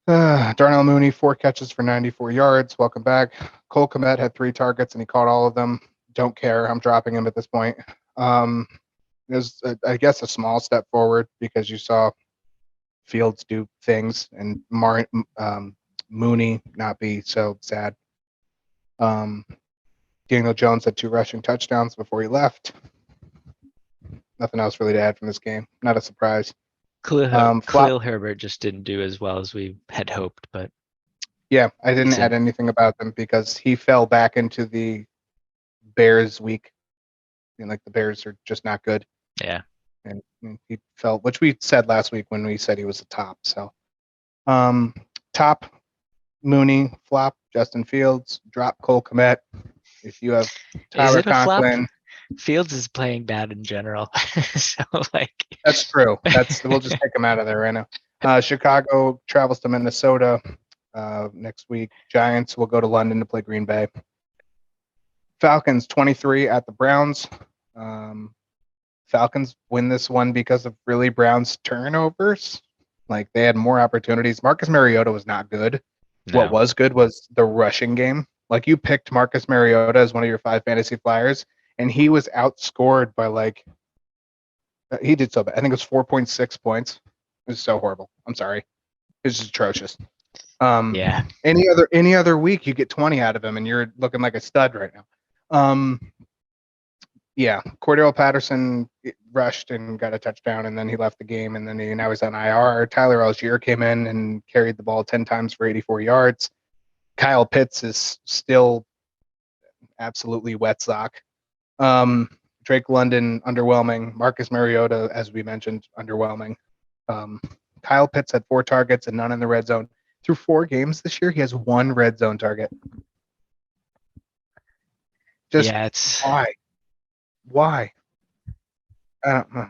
Darnell Mooney, 4 catches for 94 yards. Welcome back. Cole Kmet had 3 targets and he caught all of them. Don't care. I'm dropping him at this point. There's, I guess, a small step forward because you saw Fields do things and Mooney not be so sad. Daniel Jones had 2 rushing touchdowns before he left. Nothing else really to add from this game. Not a surprise. Khalil Herbert just didn't do as well as we had hoped, but yeah, I didn't add anything about them because he fell back into the Bears week. Like the Bears are just not good. Yeah. And he fell, which we said last week when we said he was a top. So, top Mooney, flop Justin Fields, drop Cole Kmet. If you have Tyler Conklin, Fields is playing bad in general. So that's true. We'll just take him out of there right now. Chicago travels to Minnesota next week. Giants will go to London to play Green Bay. Falcons 23 at the Browns. Falcons win this one because of really Browns turnovers. Like they had more opportunities. Marcus Mariota was not good. No. What was good was the rushing game. Like you picked Marcus Mariota as one of your 5 fantasy flyers, and he was outscored by he did so bad. I think it was 4.6 points. It was so horrible. I'm sorry. It's just atrocious. Yeah. Any other week you get 20 out of him and you're looking like a stud right now. Yeah, Cordell Patterson rushed and got a touchdown, and then he left the game, and then now he's on IR. Tyler Algier came in and carried the ball 10 times for 84 yards. Kyle Pitts is still absolutely wet sock. Drake London, underwhelming. Marcus Mariota, as we mentioned, underwhelming. Kyle Pitts had 4 targets and none in the red zone. Through 4 games this year, he has 1 red zone target. Why? I don't know.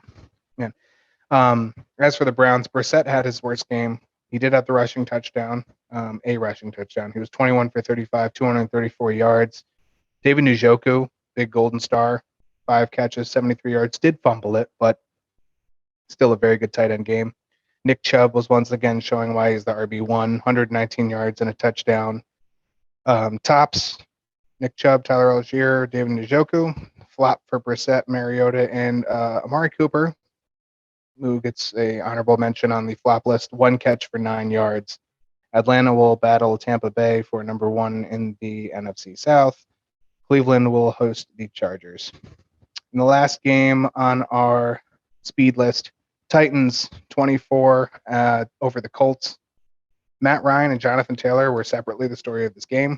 Man. As for the Browns, Brissett had his worst game. He did have the rushing touchdown, a rushing touchdown. He was 21 for 35, 234 yards. David Njoku, big golden star, 5 catches, 73 yards. Did fumble it, but still a very good tight end game. Nick Chubb was once again showing why he's the RB1, 119 yards and a touchdown. Tops, Nick Chubb, Tyler Algier, David Njoku. Flop for Brissett, Mariota, and Amari Cooper, who gets a honorable mention on the flop list. 1 catch for 9 yards. Atlanta will battle Tampa Bay for number 1 in the NFC South. Cleveland will host the Chargers. In the last game on our speed list, Titans 24 over the Colts. Matt Ryan and Jonathan Taylor were separately the story of this game.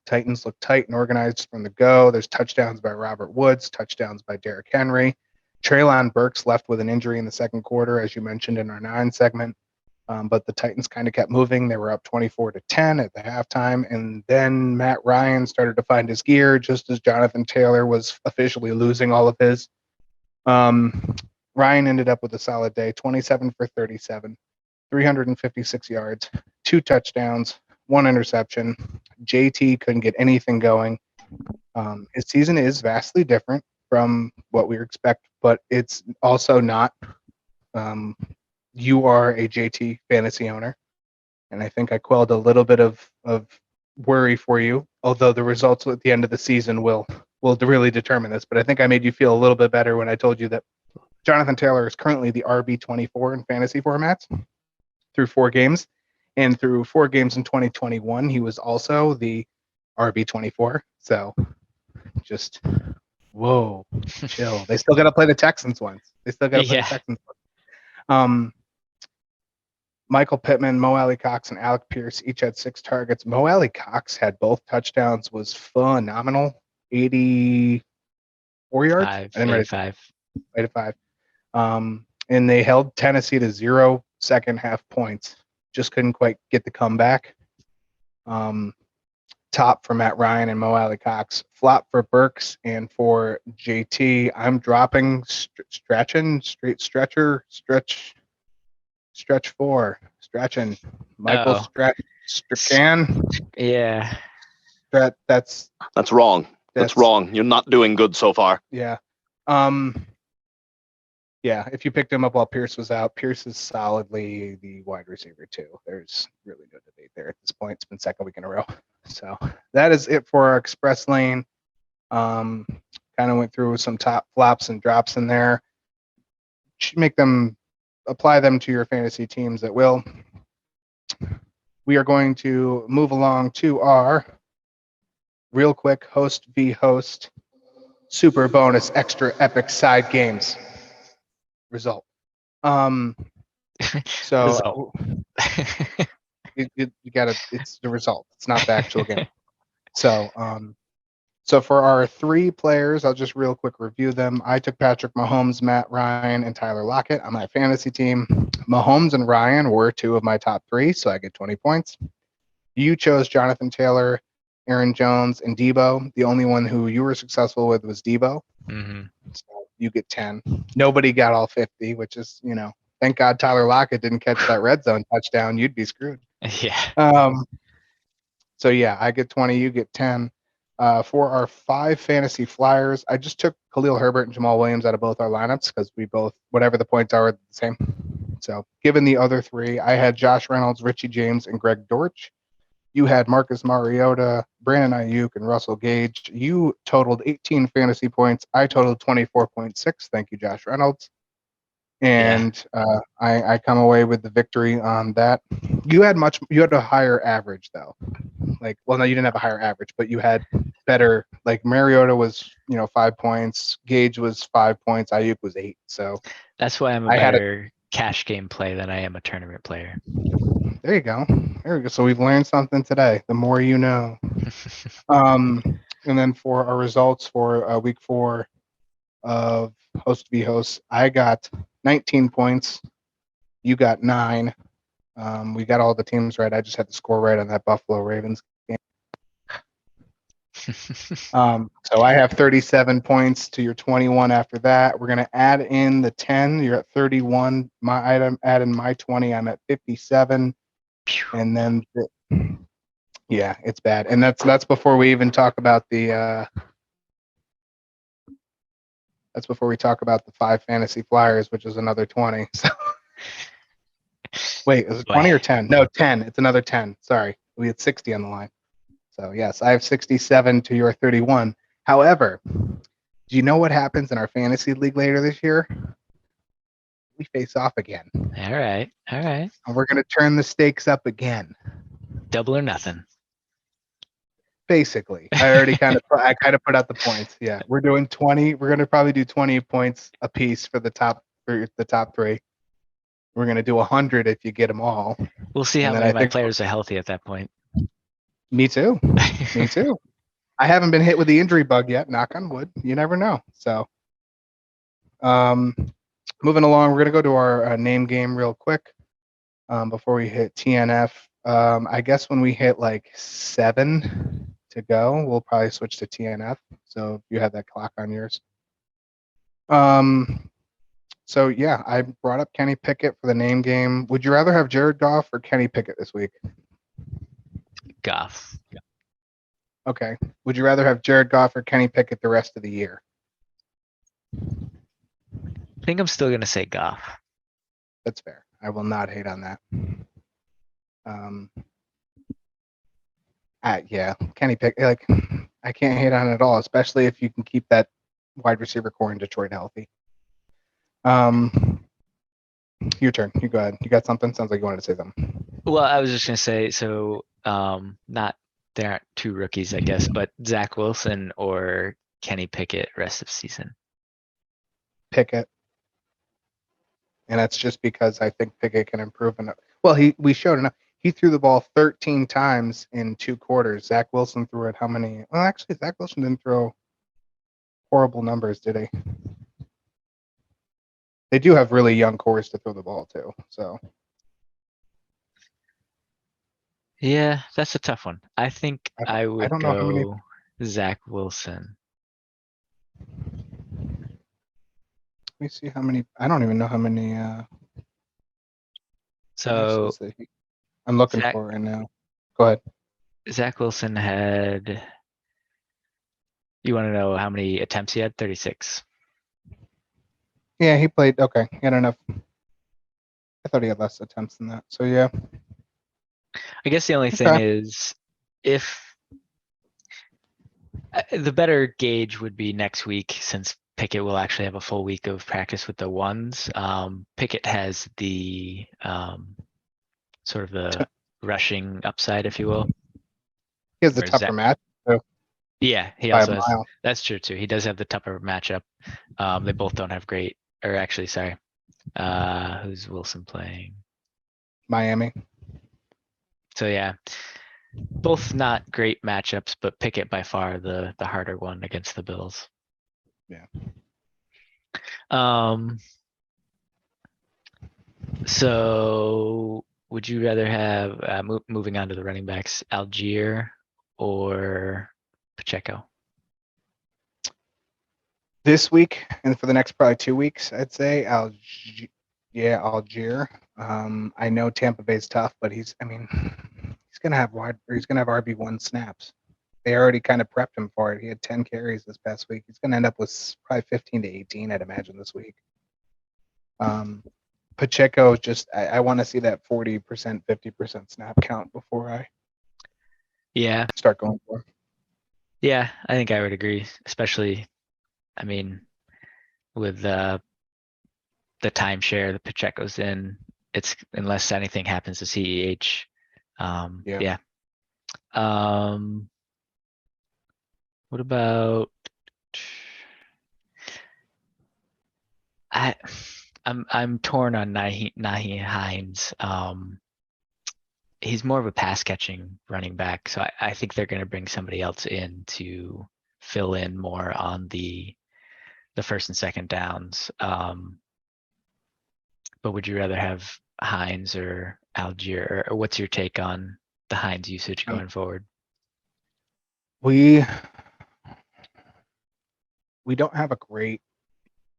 Titans look tight and organized from the go. There's touchdowns by Robert Woods, touchdowns by Derrick Henry. Treylon Burks left with an injury in the second quarter, as you mentioned in our 9 segment. But the Titans kind of kept moving. They were up 24-10 at the halftime. And then Matt Ryan started to find his gear just as Jonathan Taylor was officially losing all of his. Ryan ended up with a solid day, 27 for 37, 356 yards, 2 touchdowns, 1 interception. JT couldn't get anything going. His season is vastly different from what we expect, but it's also not. You are a JT fantasy owner. and I think I quelled a little bit of worry for you. Although the results at the end of the season will really determine this. But I think I made you feel a little bit better when I told you that Jonathan Taylor is currently the RB24 in fantasy formats through 4 games, and through 4 games in 2021, he was also the RB24. So just whoa, chill. They still got to play the Texans once. They still got to play the Yeah. Texans once. Michael Pittman, Mo Alley Cox, and Alec Pierce each had 6 targets. Mo Alley Cox had both touchdowns, was phenomenal. 84 yards. I didn't write it down. 85. And they held Tennessee to 0 second half points. Just couldn't quite get the comeback. Top for Matt Ryan and Mo Alley Cox. Flop for Burks and for JT. I'm dropping stretch 4. Stretching. Michael Strachan. Yeah. That's wrong. That's wrong. You're not doing good so far. Yeah. Yeah, if you picked him up while Pierce was out, Pierce is solidly the wide receiver too. There's really no debate there at this point. It's been second week in a row. So that is it for our express lane. Kind of went through some top flops and drops in there. Apply them to your fantasy teams at will. We are going to move along to our real quick host v host super bonus extra epic side games result. So you gotta, it's the result. It's not the actual game. So for our 3 players, I'll just real quick review them. I took Patrick Mahomes, Matt Ryan, and Tyler Lockett on my fantasy team. Mahomes and Ryan were 2 of my top 3, so I get 20 points. You chose Jonathan Taylor, Aaron Jones, and Debo. The only one who you were successful with was Debo. Mm-hmm. So you get 10. Nobody got all 50, which is, thank God Tyler Lockett didn't catch that red zone touchdown. You'd be screwed. Yeah. So yeah, I get 20, you get 10. For our 5 fantasy flyers, I just took Khalil Herbert and Jamal Williams out of both our lineups because we both, whatever the points are the same. So given the other 3, I had Josh Reynolds, Richie James, and Greg Dortch. You had Marcus Mariota, Brandon Ayuk, and Russell Gage. You totaled 18 fantasy points. I totaled 24.6. Thank you, Josh Reynolds. And I come away with the victory on that. You had a higher average though. No, you didn't have a higher average, but you had better. Like Mariota was, 5 points. Gage was 5 points. Ayuk was 8. So that's why I'm a better cash game play than I am a tournament player. There you go. So we've learned something today. The more you know. And then for our results for week 4 of host v host, I got 19 points. You got 9. We got all the teams right. I just had to score right on that Buffalo Ravens game. So I have 37 points to your 21 after that. We're going to add in the 10. You're at 31. Add in my 20. I'm at 57. And then, yeah, it's bad. And that's before we even talk about the, that's before we talk about the 5 fantasy flyers, which is another 20. So wait, is it 20 or 10? No, 10. It's another 10. Sorry. We had 60 on the line. So yes, I have 67 to your 31. However, do you know what happens in our fantasy league later this year? We face off again. All right. And we're going to turn the stakes up again. Double or nothing. Basically, I kind of put out the points. Yeah, we're doing 20. We're going to probably do 20 points a piece for the top 3. We're going to do 100 if you get them all. We'll see how many of my players are healthy at that point. Me too. Me too. I haven't been hit with the injury bug yet. Knock on wood. You never know. So, moving along, we're going to go to our name game real quick before we hit TNF. I guess when we hit like 7 to go, we'll probably switch to TNF. So if you have that clock on yours. So yeah, I brought up Kenny Pickett for the name game. Would you rather have Jared Goff or Kenny Pickett this week? Goff. Okay. Would you rather have Jared Goff or Kenny Pickett the rest of the year? I think I'm still going to say Goff. That's fair. I will not hate on that. Yeah, Kenny Pick, like, I can't hate on it at all, especially if you can keep that wide receiver core in Detroit healthy. Your turn. You go ahead. You got something? Sounds like you wanted to say something. Well, I was just gonna say, so not there aren't two rookies, I guess, but Zach Wilson or Kenny Pickett rest of season. Pickett. And that's just because I think Pickett can improve. Well, we showed enough. He threw the ball 13 times in 2 quarters. Zach Wilson threw it how many? Well, actually, Zach Wilson didn't throw horrible numbers, did he? They do have really young cores to throw the ball to. So Yeah, that's a tough one. I think I I would don't know how many. go Zach Wilson. Let me see how many. I don't even know how many So passes that I'm looking Zach for right now. Go ahead. Zach Wilson had. You want to know how many attempts he had? 36. Yeah, he played. Okay, he had enough. I thought he had less attempts than that. So yeah. I guess the only thing Okay. is, if the better gauge would be next week, since Pickett will actually have a full week of practice with the ones. Pickett has the sort of the rushing upside, if you will. He has the Whereas tougher match yeah, he by a also has. mile. That's true too. He does have the tougher matchup. They both don't have great, or actually, sorry. Who's Wilson playing? Miami. So yeah, both not great matchups, but Pickett by far the harder one against the Bills. Yeah. So would you rather have moving on to the running backs, Algier or Pacheco? This week and for the next probably 2 weeks, I'd say Algier. I know Tampa Bay's tough, but he's gonna have RB1 snaps. They already kind of prepped him for it. He had 10 carries this past week. He's gonna end up with probably 15 to 18, I'd imagine, this week. Pacheco, just I want to see that 40%, 50% snap count before I start going for him. Yeah, I think I would agree, especially, with the timeshare that Pacheco's in, it's unless anything happens to CEH. Yeah. What about I'm torn on Nahi Hines. He's more of a pass catching running back, so I think they're going to bring somebody else in to fill in more on the first and second downs. But would you rather have Hines or Algier, or what's your take on the Hines usage going forward? We don't have a great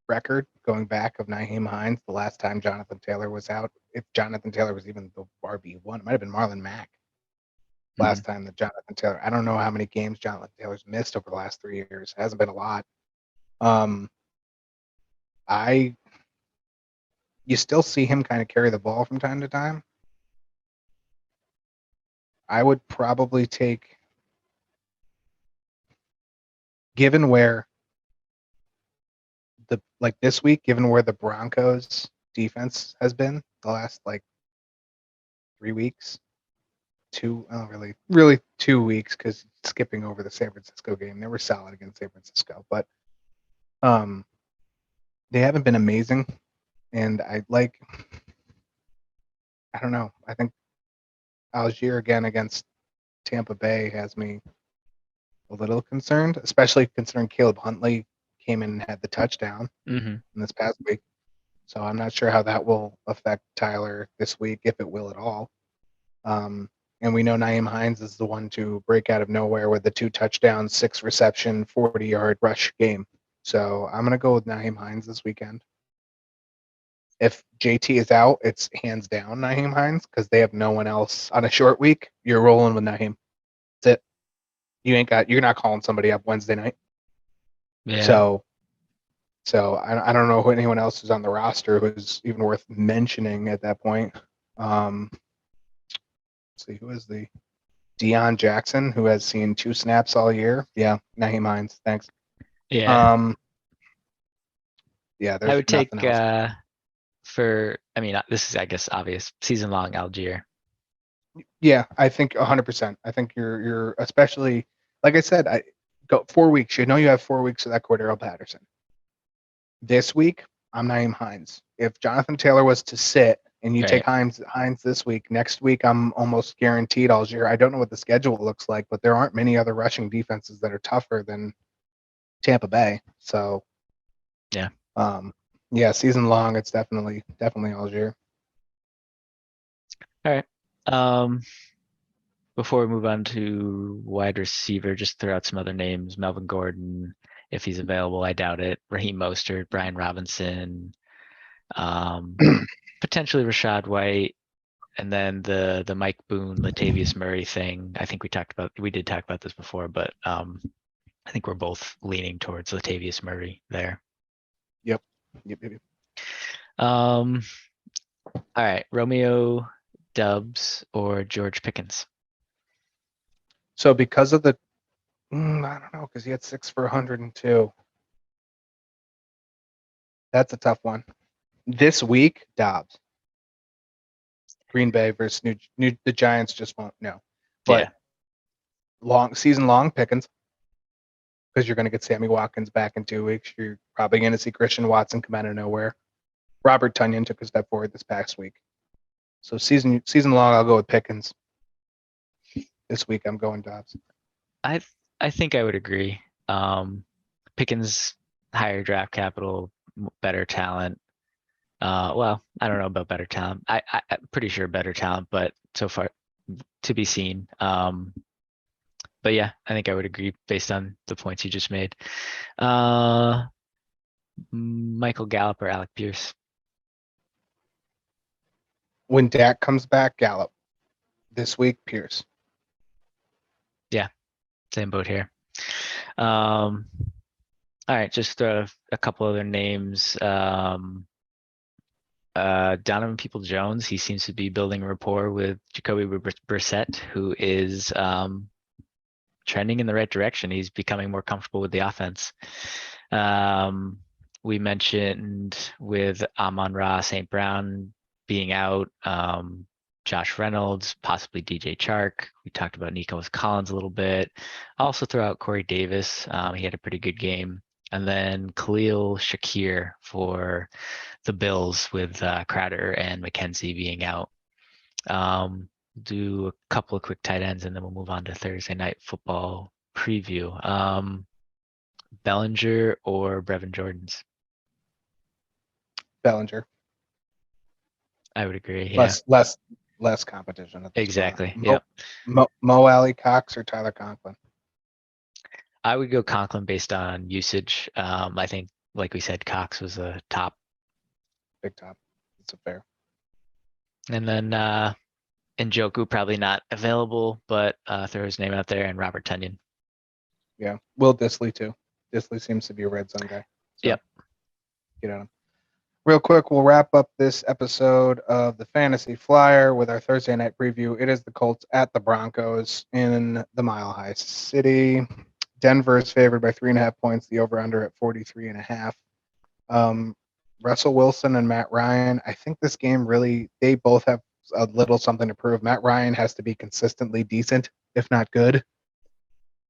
record going back of Nyheim Hines the last time Jonathan Taylor was out. If Jonathan Taylor was even the RB1, it might have been Marlon Mack last time that Jonathan Taylor. I don't know how many games Jonathan Taylor's missed over the last 3 years. It hasn't been a lot. You still see him kind of carry the ball from time to time. I would probably take, given where this week, given where the Broncos defense has been the last 3 weeks, really 2 weeks, because skipping over the San Francisco game, they were solid against San Francisco, but they haven't been amazing, and I don't know. I think Algier again against Tampa Bay has me a little concerned, especially considering Caleb Huntley came in and had the touchdown in this past week. So I'm not sure how that will affect Tyler this week, if it will at all. And we know Nyheim Hines is the one to break out of nowhere with the 2 touchdowns, 6 reception, 40-yard rush game. So I'm going to go with Nyheim Hines this weekend. If JT is out, it's hands down Nyheim Hines, because they have no one else on a short week. You're rolling with Nyheim. That's it. You're not calling somebody up Wednesday night. Yeah. So I don't know who anyone else is on the roster who's even worth mentioning at that point. see, who is the Deion Jackson, who has seen 2 snaps all year? Yeah, Naheem Hines. Thanks. Yeah. Yeah, I there's would take nothing else. this is, I guess, obvious season long Algier. Yeah, I think 100%. I think you're especially, like I said, I go 4 weeks. You know you have 4 weeks of that Cordero Patterson. This week, I'm Naeem Hines. If Jonathan Taylor was to sit and you take Hines this week, next week I'm almost guaranteed Algier. I don't know what the schedule looks like, but there aren't many other rushing defenses that are tougher than Tampa Bay. So Yeah. Yeah, season long, it's definitely Algier. All right. Before we move on to wide receiver, just throw out some other names. Melvin Gordon, if he's available, I doubt it. Raheem Mostert, Brian Robinson, potentially Rashad White, and then the Mike Boone, Latavius Murray thing. I think we did talk about this before, but I think we're both leaning towards Latavius Murray there. Yep. All right, Romeo Doubs or George Pickens? So because of the, I don't know, because he had 6 for 102. That's a tough one. This week, Dobbs. Green Bay versus the Giants just won't know. But season long Pickens, because you're going to get Sammy Watkins back in 2 weeks. You're probably going to see Christian Watson come out of nowhere. Robert Tonyan took a step forward this past week. So season long, I'll go with Pickens. This week, I'm going Dobbs. I think I would agree. Pickens, higher draft capital, better talent. Well, I don't know about better talent. I'm pretty sure better talent, but so far to be seen. But yeah, I think I would agree based on the points you just made. Michael Gallup or Alec Pierce? When Dak comes back, Gallup. This week, Pierce. Yeah, same boat here. All right, just a couple other names. Donovan Peoples-Jones, he seems to be building rapport with Jacoby Brissett, who is trending in the right direction. He's becoming more comfortable with the offense. We mentioned with Amon-Ra St. Brown being out, Josh Reynolds, possibly DJ Chark. We talked about Nico Collins a little bit. I'll also throw out Corey Davis. He had a pretty good game. And then Khalil Shakir for the Bills with Crowder and McKenzie being out. Do a couple of quick tight ends and then we'll move on to Thursday night football preview. Bellinger or Brevin Jordan's? Bellinger. I would agree. Yeah. Less competition. Exactly. Yeah. Mo Alley Cox or Tyler Conklin? I would go Conklin based on usage. I think, like we said, Cox was a top. Big top. That's a fair. And then Njoku probably not available, but throw his name out there, and Robert Tonyan. Yeah. Will Dissly too. Dissly seems to be a red zone guy. So yep. Get on him. Real quick, we'll wrap up this episode of the Fantasy Flyer with our Thursday night preview. It is the Colts at the Broncos in the Mile High City. Denver is favored by 3.5 points. The over/under at 43.5. Russell Wilson and Matt Ryan. I think this game they both have a little something to prove. Matt Ryan has to be consistently decent, if not good,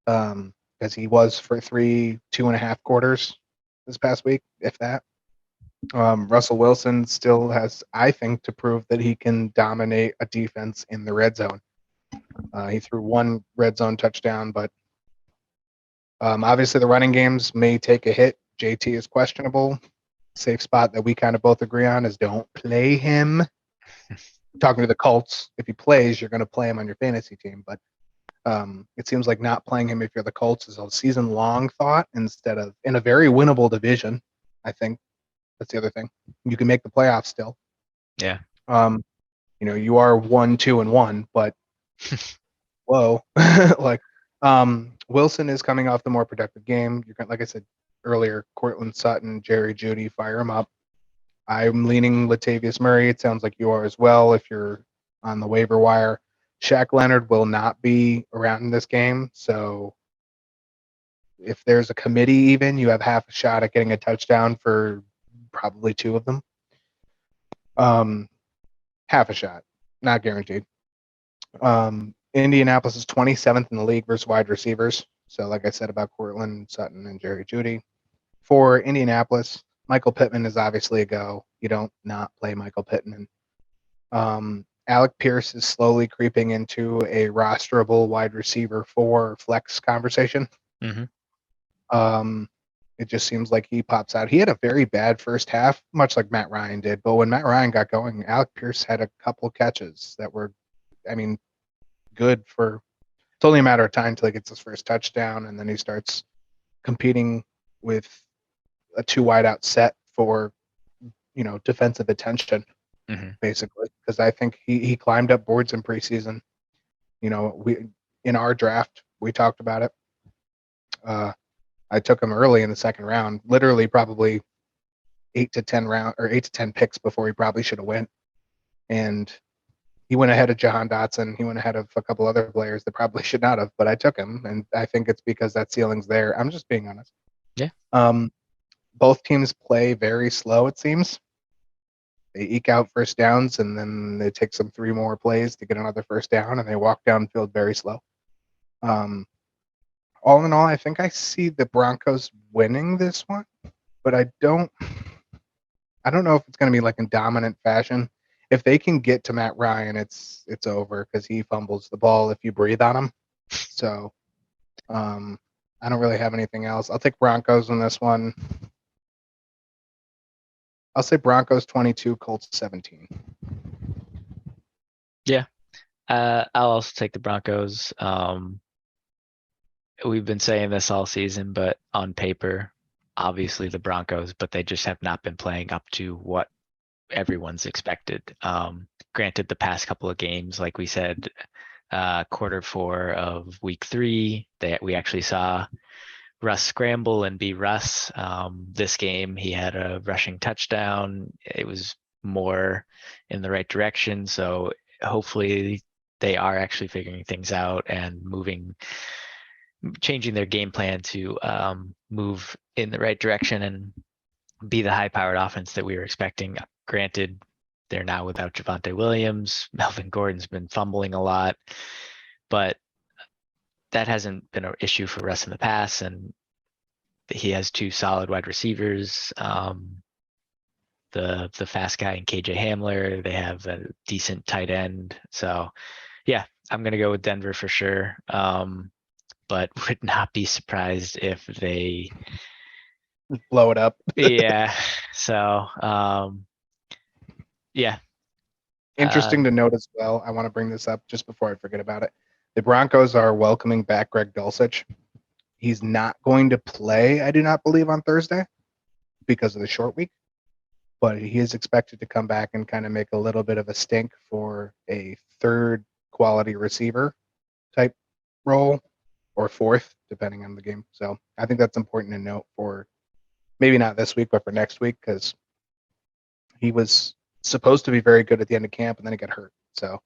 because he was for 2.5 quarters this past week, if that. Russell Wilson still has, I think, to prove that he can dominate a defense in the red zone. He threw 1 red zone touchdown, but obviously the running games may take a hit. JT is questionable. Safe spot that we kind of both agree on is don't play him. Talking to the Colts, if he plays, you're going to play him on your fantasy team. But it seems like not playing him if you're the Colts is a season-long thought instead of in a very winnable division, I think. That's the other thing. You can make the playoffs still. Yeah. You are 1-2-1, but whoa, Wilson is coming off the more productive game. You're like I said earlier, Cortland Sutton, Jerry Jeudy, fire him up. I'm leaning Latavius Murray. It sounds like you are as well if you're on the waiver wire. Shaq Leonard will not be around in this game, so if there's a committee even, you have half a shot at getting a touchdown for probably 2 of them. Half a shot, not guaranteed. Indianapolis is 27th in the league versus wide receivers. So like I said about Cortland Sutton and Jerry Jeudy. For Indianapolis, Michael Pittman is obviously a go. You don't not play Michael Pittman. Alec Pierce is slowly creeping into a rosterable wide receiver for flex conversation. Mm-hmm. It just seems like he pops out. He had a very bad first half, much like Matt Ryan did. But when Matt Ryan got going, Alec Pierce had a couple catches that were, good for. It's only a matter of time until he gets his first touchdown, and then he starts competing with a 2 wide out set for, defensive attention, basically. Because I think he climbed up boards in preseason. We in our draft we talked about it. I took him early in the second round, literally probably 8 to 10 picks before he probably should have went. And he went ahead of Jahan Dotson. He went ahead of a couple other players that probably should not have, but I took him. And I think it's because that ceiling's there. I'm just being honest. Yeah. Both teams play very slow, it seems. They eke out first downs, and then it takes them 3 more plays to get another first down, and they walk downfield very slow. All in all, I think I see the Broncos winning this one, but I don't know if it's going to be like in dominant fashion. If they can get to Matt Ryan, it's over because he fumbles the ball if you breathe on him. So I don't really have anything else. I'll take Broncos in this one. I'll say Broncos 22, Colts 17. Yeah. I'll also take the Broncos. We've been saying this all season, but on paper, obviously the Broncos, but they just have not been playing up to what everyone's expected. Granted, the past couple of games, like we said, quarter 4 of week 3, we actually saw Russ scramble and be Russ. This game, he had a rushing touchdown. It was more in the right direction. So hopefully they are actually figuring things out and changing their game plan to move in the right direction and be the high-powered offense that we were expecting. Granted, they're now without Javonte Williams. Melvin Gordon's been fumbling a lot, but that hasn't been an issue for Russ in the past, and he has 2 solid wide receivers. The fast guy in KJ Hamler. They have a decent tight end. So, yeah, I'm gonna go with Denver for sure. But would not be surprised if they blow it up. Yeah. So, yeah. Interesting to note as well. I want to bring this up just before I forget about it. The Broncos are welcoming back Greg Dulcich. He's not going to play, I do not believe, on Thursday because of the short week, but he is expected to come back and kind of make a little bit of a stink for a 3rd quality receiver type role, or 4th, depending on the game. So I think that's important to note for maybe not this week, but for next week, because he was supposed to be very good at the end of camp, and then he got hurt. So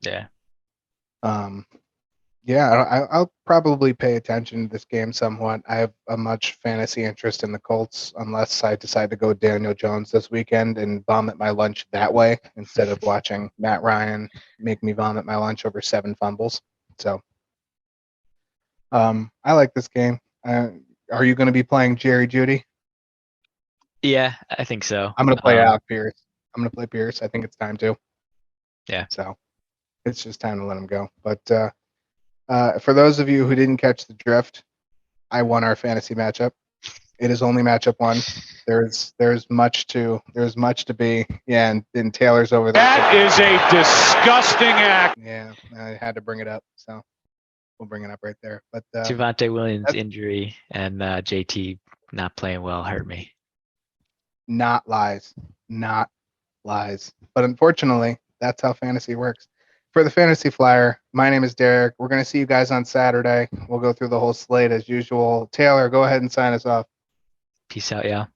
yeah, I'll probably pay attention to this game somewhat. I have a much fantasy interest in the Colts, unless I decide to go Daniel Jones this weekend and vomit my lunch that way instead of watching Matt Ryan make me vomit my lunch over 7 fumbles. So I like this game. Are you going to be playing Jerry Jeudy? Yeah, I think so. I'm going to play Alec Pierce. I'm going to play Pierce. I think it's time to. Yeah. So it's just time to let him go. But for those of you who didn't catch the drift, I won our fantasy matchup. It is only matchup 1. There's much to be. Yeah, and Taylor's over there. That is a disgusting act. Yeah, I had to bring it up. So we'll bring it up right there. But Javonte Williams injury and JT not playing well hurt me. Not lies. But unfortunately, that's how fantasy works. For the Fantasy Flyer, my name is Derek. We're going to see you guys on Saturday. We'll go through the whole slate as usual. Taylor, go ahead and sign us off. Peace out, y'all.